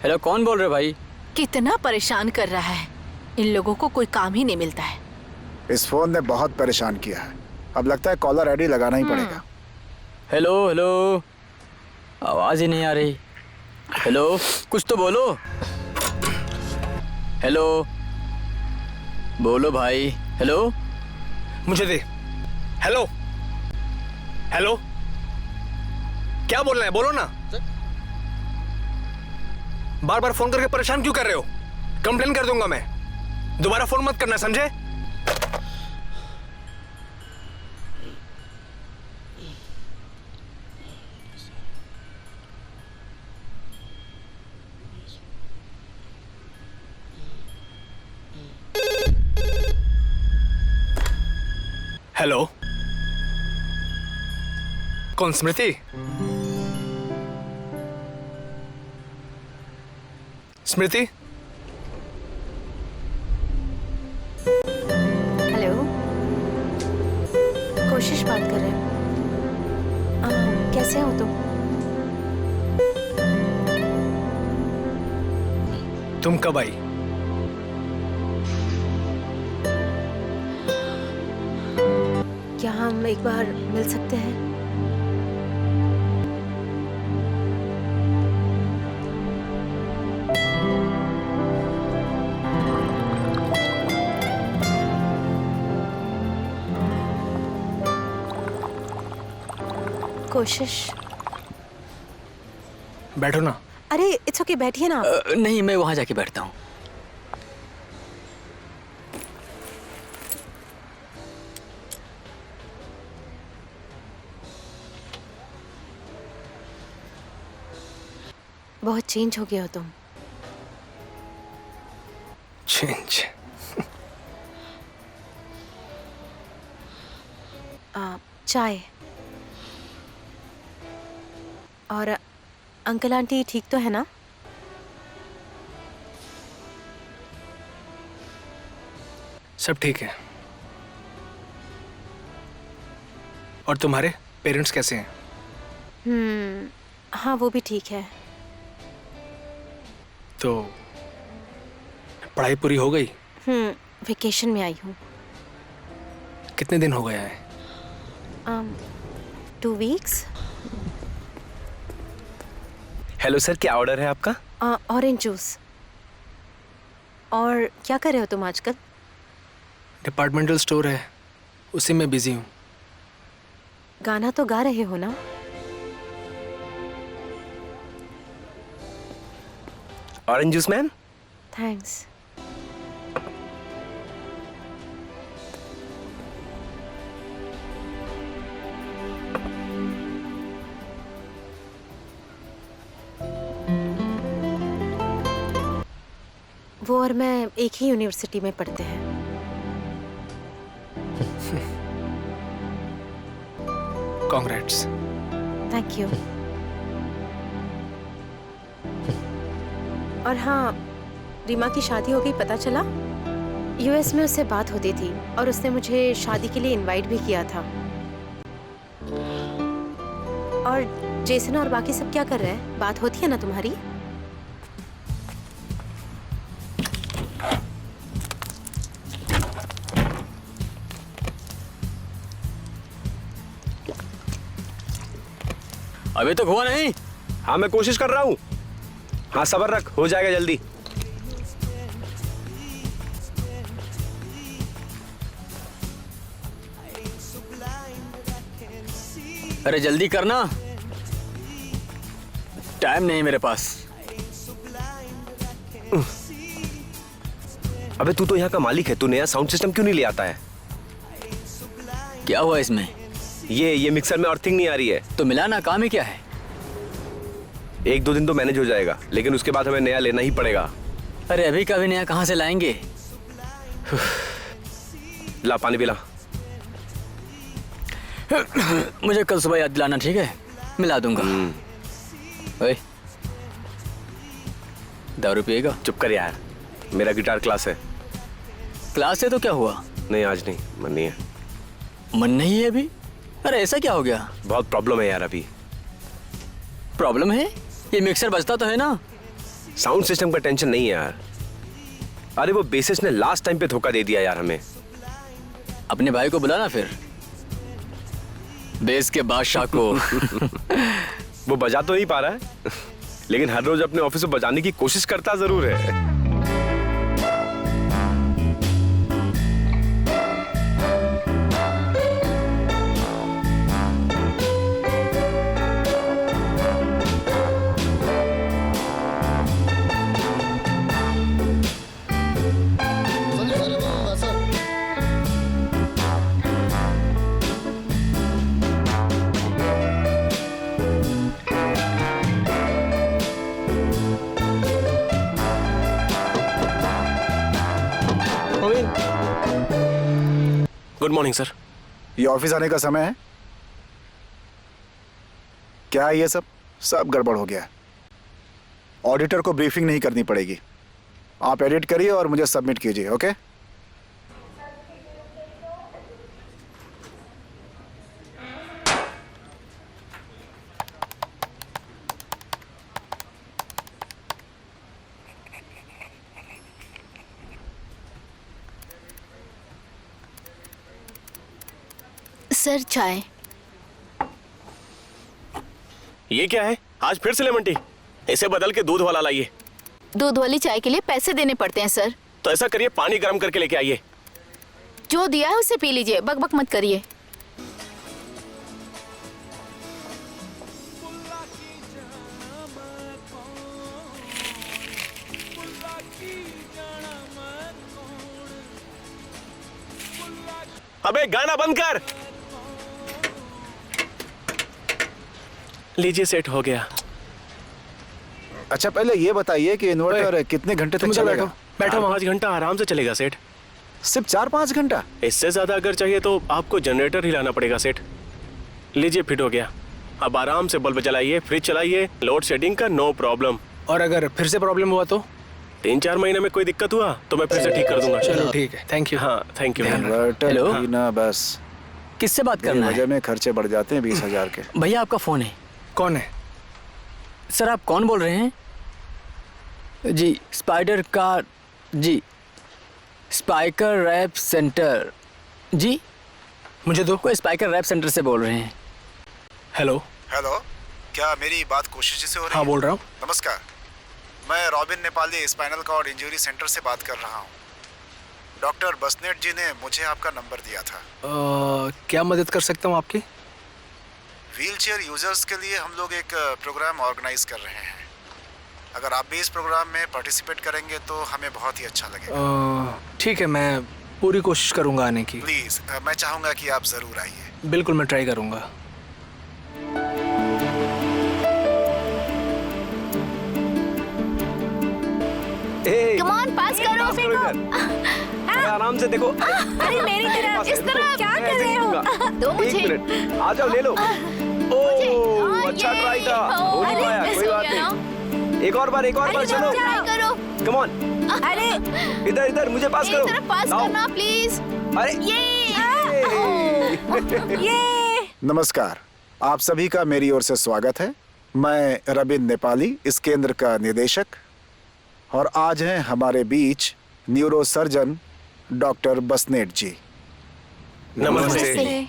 हेलो, कौन बोल रहे भाई? कितना परेशान कर रहा है, इन लोगों को कोई काम ही नहीं मिलता है। इस फोन ने बहुत परेशान किया है, अब लगता है कॉलर आईडी लगाना ही पड़ेगा। हेलो हेलो, आवाज ही नहीं आ रही। हेलो, कुछ तो बोलो। हेलो, बोलो भाई। हेलो, मुझे दे। हेलो हेलो, क्या बोलना है बोलो ना। बार बार फोन करके परेशान क्यों कर रहे हो? कंप्लेन कर दूंगा मैं, दोबारा फोन मत करना, समझे? हेलो, कौन? स्मृति? स्मृति? हेलो, कोशिश बात कर रहे हो। कैसे हो तुम कब आई? क्या हम एक बार मिल सकते हैं? कोशिश। बैठो ना। अरे इट्स ओके, बैठिए ना। नहीं, मैं वहां जाके बैठता हूँ। बहुत चेंज हो गए हो तुम। चेंज? चाय। और अंकल आंटी ठीक तो है ना? सब ठीक है। और तुम्हारे पेरेंट्स कैसे हैं? हाँ वो भी ठीक है। तो पढ़ाई पूरी हो गई? वेकेशन में आई हूँ। कितने दिन हो गया है? 2 वीक्स। हेलो सर, क्या ऑर्डर है आपका? Orange juice. और क्या कर रहे हो तुम आजकल? डिपार्टमेंटल स्टोर है, उसी में बिजी हूँ। गाना तो गा रहे हो ना? Orange juice ma'am. थैंक्स। वो और मैं एक ही यूनिवर्सिटी में पढ़ते हैं। कांग्रेट्स। Thank you. और हाँ, रीमा की शादी हो गई पता चला? यूएस में उससे बात होती थी और उसने मुझे शादी के लिए इनवाइट भी किया था। और जेसन और बाकी सब क्या कर रहे हैं? बात होती है ना तुम्हारी? अभी तक हुआ नहीं? हाँ मैं कोशिश कर रहा हूँ। हाँ सब्र रख, हो जाएगा जल्दी। अरे जल्दी करना, टाइम नहीं मेरे पास। अबे तू तो यहाँ का मालिक है, तू नया साउंड सिस्टम क्यों नहीं ले आता है? क्या हुआ इसमें? ये मिक्सर में अर्थिंग नहीं आ रही है। तो मिला ना, काम ही क्या है? 1-2 दिन तो मैनेज हो जाएगा, लेकिन उसके बाद हमें नया लेना ही पड़ेगा। अरे अभी का भी नया कहाँ से लाएंगे? ला पानी पिला। मुझे कल सुबह याद दिलाना, ठीक है? मिला दूंगा। ओए, दारू पिएगा? चुप कर यार, मेरा गिटार क्लास है। क्लास है तो क्या हुआ? नहीं आज नहीं, मन नहीं है। मन नहीं है अभी? अरे ऐसा क्या हो गया? बहुत प्रॉब्लम है यार अभी। प्रॉब्लम है? ये मिक्सर बजता तो है ना? साउंड सिस्टम का टेंशन नहीं है यार। अरे वो बेसिस ने लास्ट टाइम पे धोखा दे दिया यार हमें। अपने भाई को बुलाना फिर, बेस के बादशाह को। वो बजा तो नहीं पा रहा है, लेकिन हर रोज अपने ऑफिस में बजाने की कोशिश करता जरूर है। Good morning sir. ये ऑफिस आने का समय है? क्या है ये सब गड़बड़ हो गया है। ऑडिटर को ब्रीफिंग नहीं करनी पड़ेगी। आप एडिट करिए और मुझे सबमिट कीजिए, ओके? सर चाय। ये क्या है? आज फिर से लेमन टी? इसे बदल के दूध वाला लाइए। दूध वाली चाय के लिए पैसे देने पड़ते हैं सर। तो ऐसा करिए, पानी गर्म करके लेके आइए। जो दिया है उसे पी लीजिए, बकबक मत करिए। अबे गाना बंद कर। लीजिए, सेट हो गया। अच्छा पहले ये बताइए कि इन्वर्टर कितने घंटे तक चलेगा? बैठो, 5 घंटा आराम से चलेगा सेठ। सिर्फ 4-5 घंटा? इससे ज्यादा अगर चाहिए तो आपको जनरेटर हिलाना पड़ेगा सेठ। लीजिए, फिट हो गया। अब आराम से बल्ब जलाइए, फ्रिज चलाइए, लोड शेडिंग का नो प्रॉब्लम। और अगर फिर से प्रॉब्लम हुआ तो? 3-4 महीने में कोई दिक्कत हुआ तो मैं फिर से ठीक कर दूंगा। चलो ठीक है, थैंक यू। हाँ थैंक यू। Inverter hello? ही ना बस। किससे बात करना वजह है? में खर्चे बढ़ जाते हैं 20,000 के। भैया आपका फोन है। कौन है? सर आप कौन बोल रहे हैं? जी स्पाइडर कार, जी स्पाइकर रैप सेंटर। जी मुझे दो। कोई स्पाइकर रैप सेंटर से बोल रहे हैं? हेलो। हेलो, क्या मेरी बात कोशिश जी से हो रही है? हाँ बोल रहा हूँ। नमस्कार, मैं Robin Nepali spinal cord injury centre से बात कर रहा हूँ। डॉक्टर बसनेट जी ने मुझे आपका नंबर दिया था। क्या मदद कर सकता हूँ आपकी? व्हीलचेयर यूजर्स के लिए हम लोग एक प्रोग्राम ऑर्गेनाइज कर रहे हैं। अगर आप भी इस प्रोग्राम में पार्टिसिपेट करेंगे तो हमें बहुत ही अच्छा लगेगा। ठीक है, मैं पूरी कोशिश करूंगा आने की। प्लीज, मैं चाहूंगा कि आप जरूर आइए। बिल्कुल, मैं ट्राई करूंगा। कम ऑन, पास करो। आराम से देखो। अरे मेरी तरफ, इस तरफ क्या कर रहे हो? दो एक मुझे। मिनट, आ जाओ ले लो। ओह, अच्छा ट्राई था, हो नहीं पाया, कोई बात नहीं। एक और बार चलो। ट्राई करो। Come on. अरे इधर मुझे पास मेरी करो। तरफ पास लाओ। करना प्लीज। अरे ये नमस्कार, आप सभी का मेरी ओर से स्वागत है। मैं रबिन नेपाली, इस केंद्र का निदेशक, और आज हैं हमारे बीच न्यूरो सर्जन डॉक्टर बसनेट जी। नमस्ते।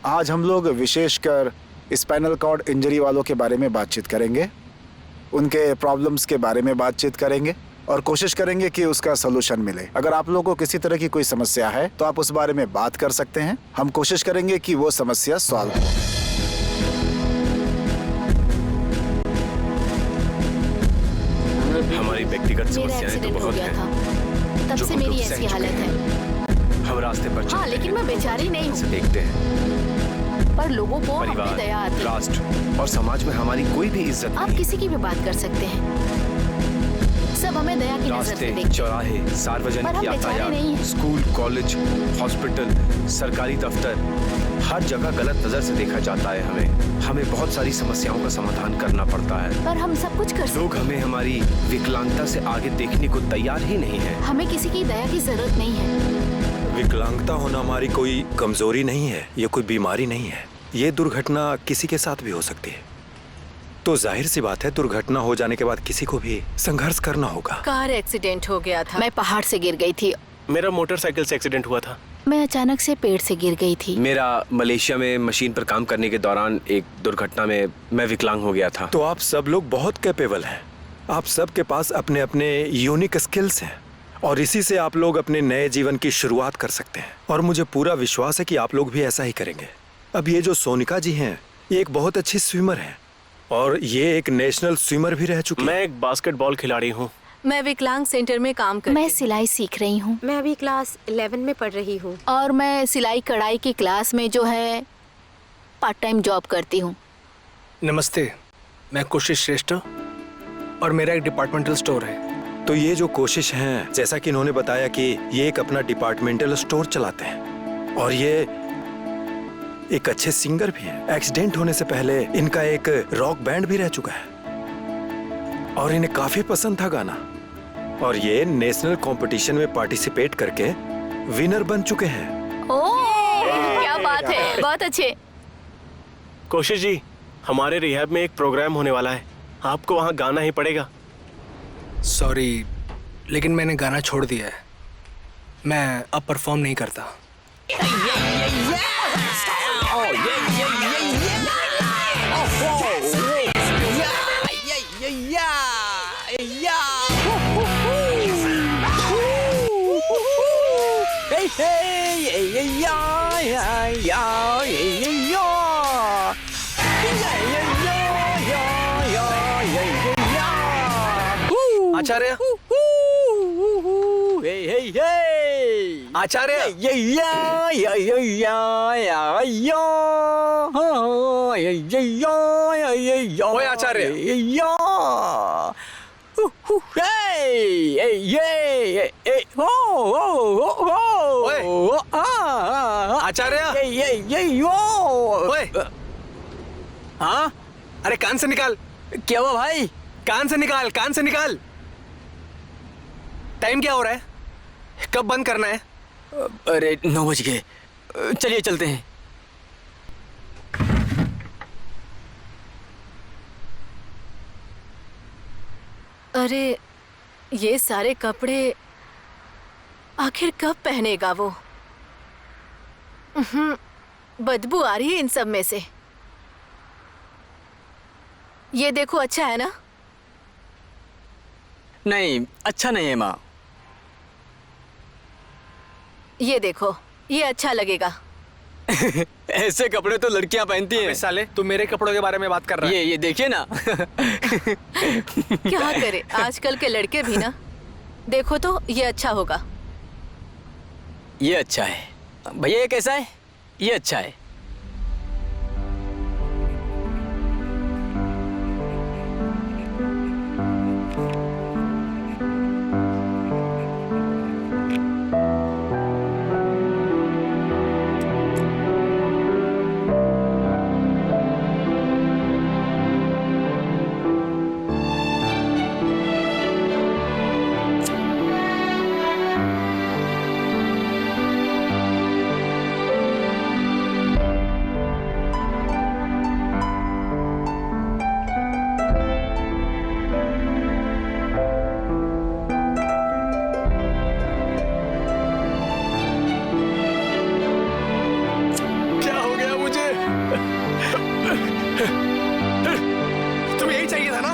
आज हम लोग विशेषकर स्पाइनल कॉर्ड इंजरी वालों के बारे में बातचीत करेंगे, उनके प्रॉब्लम्स के बारे में बातचीत करेंगे और कोशिश करेंगे कि उसका सलूशन मिले। अगर आप लोगों को किसी तरह की कोई समस्या है तो आप उस बारे में बात कर सकते हैं। हम कोशिश करेंगे कि वो समस्या सॉल्व हो। हमारी व्यक्तिगत मेरा समस्याएं तो एक्सीडेंट हो बहुत गया हैं, था, तब जो से हम मेरी लोग ऐसी सह हालत चुके है। हम रास्ते पर हाँ, चलते लेकिन हैं, मैं बेचारी नहीं से हूँ, देखते हैं। पर लोगों को हम पे परिवार, दया आती है। राष्ट्र और समाज में हमारी कोई भी इज्जत आप नहीं। किसी की भी बात कर सकते हैं, सब हमें दया की नजर से रास्ते, देखते हैं। चौराहे, पर सार्वजनिक हम बेचारे नहीं यातायात, हैं। स्कूल, कॉलेज, हॉस्पिटल, सरकारी दफ्तर, हर जगह गलत नजर से देखा जाता है। हमें बहुत सारी समस्याओं का समाधान करना पड़ता है। पर हम सब कुछ कर सकते लोग हमें हमारी विकलांगता से आगे देखने को तैयार ही नहीं है। हैं। हमें किसी की दया की जरूरत नहीं है। विकलांगता होना हमारी कोई कमजोरी नहीं है, ये कोई बीमारी नहीं है। ये दुर्घटना किसी के साथ भी हो सकती है। तो जाहिर सी बात है, दुर्घटना हो जाने के बाद किसी को भी संघर्ष करना होगा। कार एक्सीडेंट हो गया था। मैं पहाड़ से गिर गई थी। मेरा मोटरसाइकिल से एक्सीडेंट हुआ था। मैं अचानक से पेड़ से गिर गई थी। मेरा मलेशिया में मशीन पर काम करने के दौरान एक दुर्घटना में मैं विकलांग हो गया था। तो आप सब लोग बहुत कैपेबल हैं। आप सब के पास अपने अपने यूनिक स्किल्स हैं और इसी से आप लोग अपने नए जीवन की शुरुआत कर सकते हैं। और मुझे पूरा विश्वास है कि आप लोग भी ऐसा ही करेंगे। अब ये जो सोनिका जी हैं, ये एक बहुत अच्छी स्विमर हैं और ये एक नेशनल स्विमर भी रह चुकी हैं। मैं एक बास्केटबॉल खिलाड़ी हूँ। मैं विकलांग सेंटर में काम करती मैं हूँ। सिलाई सीख रही हूँ मैं अभी क्लास 11 में पढ़ रही हूँ। और मैं सिलाई कढ़ाई की क्लास में जो है पार्ट टाइम जॉब करती हूँ। नमस्ते, मैं कोशिश श्रेष्ठ और मेरा एक डिपार्टमेंटल स्टोर है। तो ये जो कोशिश हैं, जैसा कि इन्होंने बताया कि ये एक अपना डिपार्टमेंटल स्टोर चलाते हैं और ये एक अच्छे सिंगर भी हैं। एक्सीडेंट होने से पहले इनका एक रॉक बैंड भी रह चुका है और इन्हें काफी पसंद था गाना, और ये नेशनल कंपटीशन में पार्टिसिपेट करके विनर बन चुके हैं। ओह, क्या बात है, बहुत अच्छे। कोशिश जी, हमारे रिहैब में एक प्रोग्राम होने वाला है, आपको वहाँ गाना ही पड़ेगा। सॉरी, लेकिन मैंने गाना छोड़ दिया है। मैं अब परफॉर्म नहीं करता। आचार्य, आचार्य, ओए आचार्य, आचार्य, ओए, हाँ, अरे कान से निकाल। क्या हुआ भाई? कान से निकाल, कान से निकाल। टाइम क्या हो रहा है? कब बंद करना है? अरे 9 बज गए, चलिए चलते हैं। अरे ये सारे कपड़े आखिर कब पहनेगा वो? बदबू आ रही है इन सब में से। ये देखो, अच्छा है ना? नहीं, अच्छा नहीं है माँ। ये देखो, ये अच्छा लगेगा। ऐसे कपड़े तो लड़कियां पहनती हैं। साले तू मेरे कपड़ों के बारे में बात कर रहा है। ये देखिए ना। क्या करे आजकल के लड़के भी ना। देखो तो ये अच्छा होगा। ये अच्छा है भैया। ये कैसा है? ये अच्छा है। क्या हो गया मुझे? तुम्हें यही चाहिए था ना?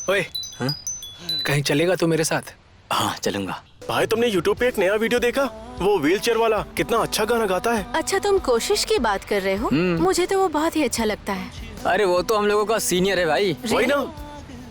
ओए, कहीं चलेगा तू मेरे साथ? हाँ चलूंगा। भाई तुमने YouTube पे एक नया वीडियो देखा? वो व्हीलचेयर वाला कितना अच्छा गाना गाता है। अच्छा तुम कोशिश की बात कर रहे हो? मुझे तो वो बहुत ही अच्छा लगता है। अरे वो तो हम लोगों का सीनियर है भाई। वही ना।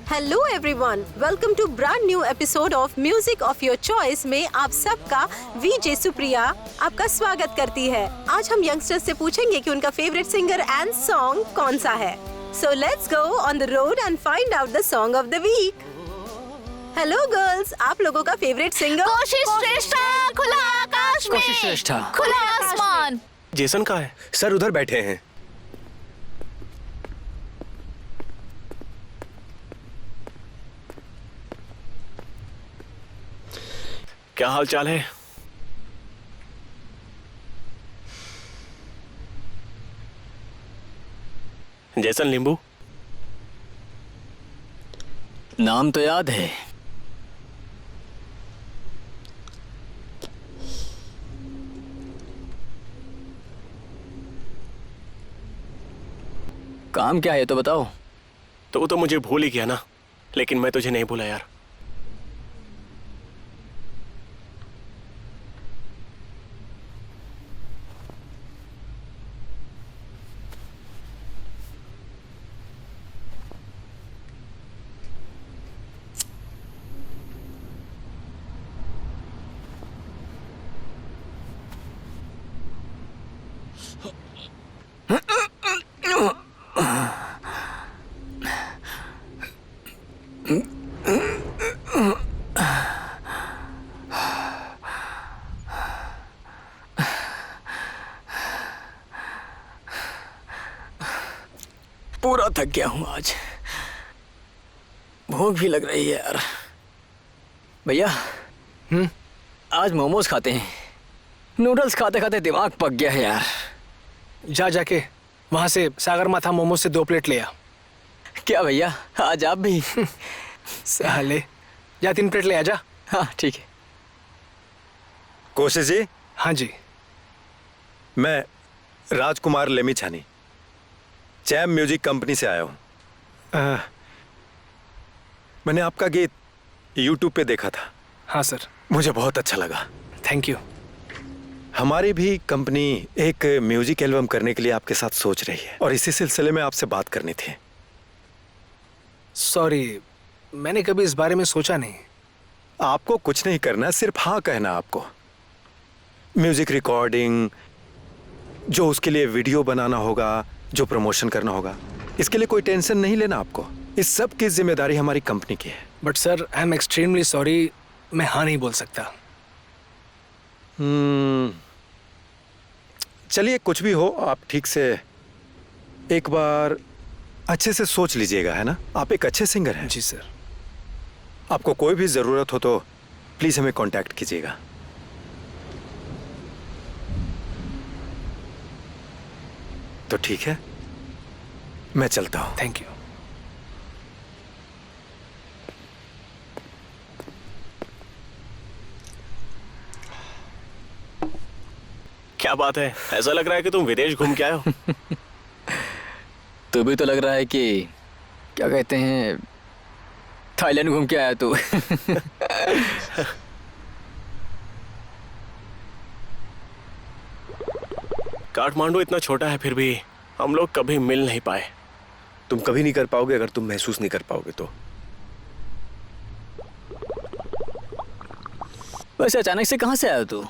Hello everyone, welcome to brand new episode of music of your choice में आप सबका वीजे सुप्रिया आपका स्वागत करती है। आज हम यंगस्टर्स से पूछेंगे कि उनका फेवरेट सिंगर एंड सॉन्ग कौन सा है। So let's go on the road and find out the song of the week. Hello girls, आप लोगों का फेवरेट सिंगर? कोशिश श्रेष्ठा, खुला आकाश में, कोशिश श्रेष्ठा। खुला आसमान। जेसन कहाँ है? सर उधर बैठे हैं। क्या हाल चाल है? जेसन लिंबू। नाम तो याद है। काम क्या है तो बताओ। तो वो तो मुझे भूल ही गया ना, लेकिन मैं तुझे नहीं भूला यार। पूरा थक गया हूँ आज। भूख भी लग रही है यार। भैया आज मोमोज खाते हैं। नूडल्स खाते खाते दिमाग पक गया है यार। जाके वहां से सागर माथा मोमो से 2 प्लेट ले आ। क्या भैया आज आप भी? साले जा 3 प्लेट ले आ जा। हाँ ठीक है। कोशिश जी। हाँ जी। मैं राजकुमार लेमीछानी चैम म्यूजिक कंपनी से आया हूँ। मैंने आपका गीत YouTube पे देखा था। हाँ सर। मुझे बहुत अच्छा लगा। Thank you. हमारी भी कंपनी एक म्यूजिक एल्बम करने के लिए आपके साथ सोच रही है और इसी सिलसिले में आपसे बात करनी थी। सॉरी, मैंने कभी इस बारे में सोचा नहीं। आपको कुछ नहीं करना, सिर्फ हाँ कहना आपको। म्यूजिक रिकॉर्डिंग, जो उसके लिए वीडियो बनाना होगा, जो प्रमोशन करना होगा, इसके लिए कोई टेंशन नहीं लेना आपको। इस सब की जिम्मेदारी हमारी कंपनी की है। But sir, I am extremely sorry, मैं हाँ नहीं बोल सकता। चलिए, कुछ भी हो, आप ठीक से एक बार अच्छे से सोच लीजिएगा, है ना? आप एक अच्छे सिंगर हैं। जी सर। आपको कोई भी जरूरत हो तो प्लीज हमें कांटेक्ट कीजिएगा। तो ठीक है, मैं चलता हूं। Thank you. क्या बात है, ऐसा लग रहा है कि तुम विदेश घूम के आए हो। तो भी तो लग रहा है कि क्या कहते हैं, थाईलैंड घूम के आया तू। काठमांडू इतना छोटा है, फिर भी हम लोग कभी मिल नहीं पाए। तुम कभी नहीं कर पाओगे अगर तुम महसूस नहीं कर पाओगे तो। वैसे अचानक से कहां से आया तू?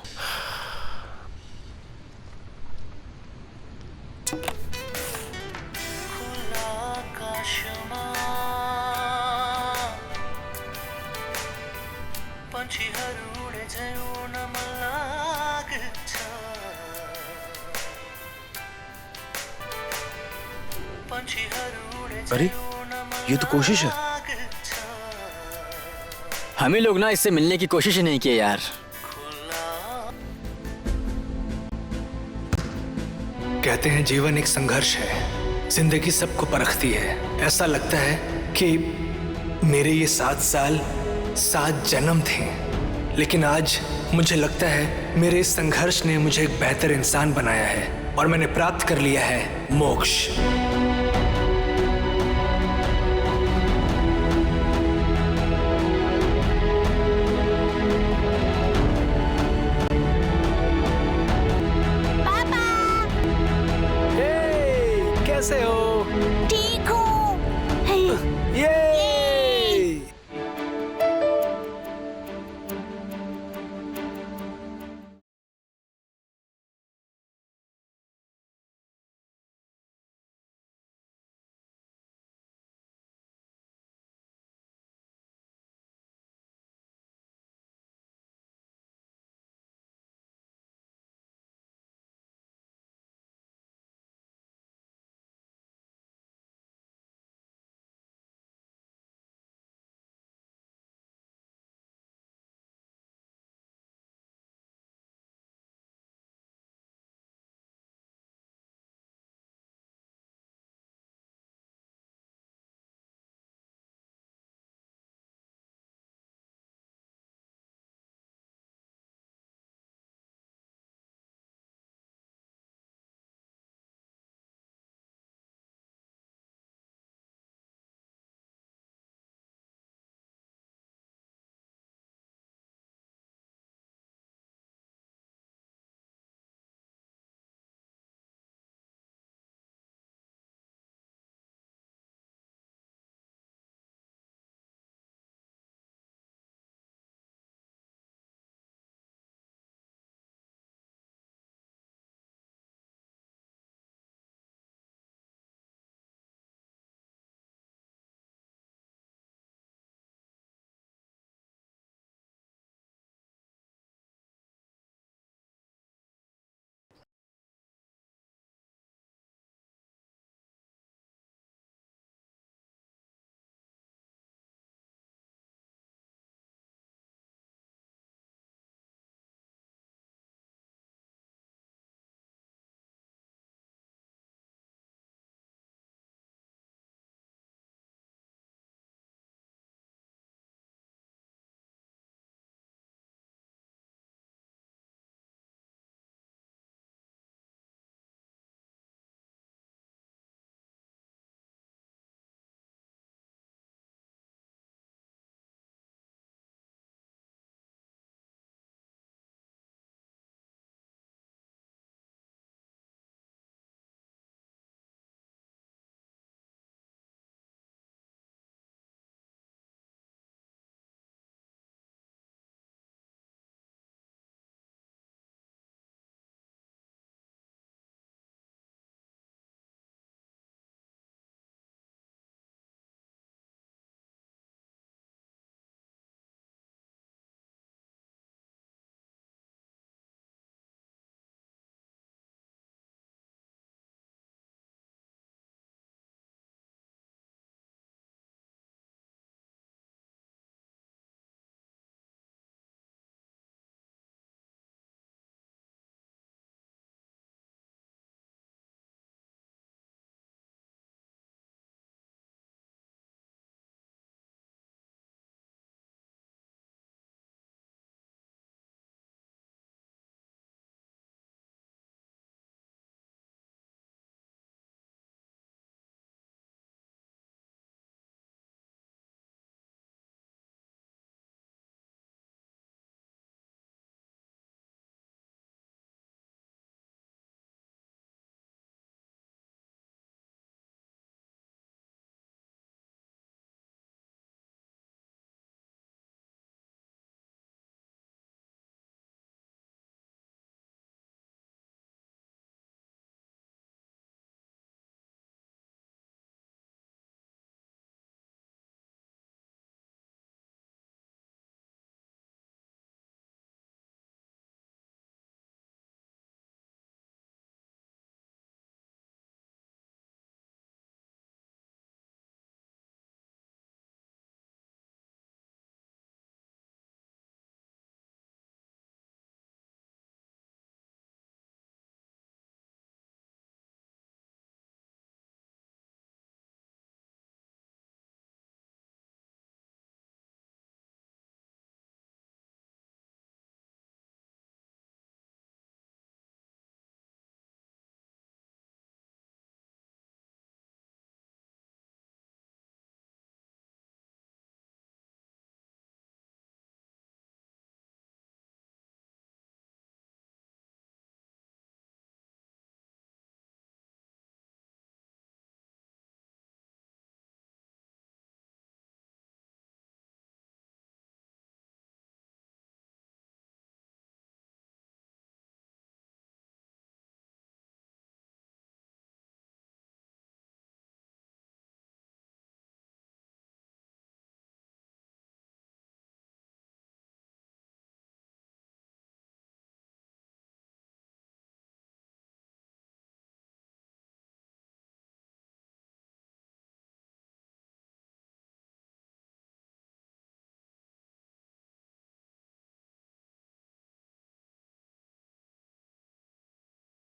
अरे ये तो कोशिश है। हम ही लोग ना इससे मिलने की कोशिश ही नहीं की यार। कहते हैं जीवन एक संघर्ष है, जिंदगी सबको परखती है। ऐसा लगता है कि मेरे ये 7 साल 7 जन्म थे, लेकिन आज मुझे लगता है मेरे इस संघर्ष ने मुझे एक बेहतर इंसान बनाया है और मैंने प्राप्त कर लिया है मोक्ष।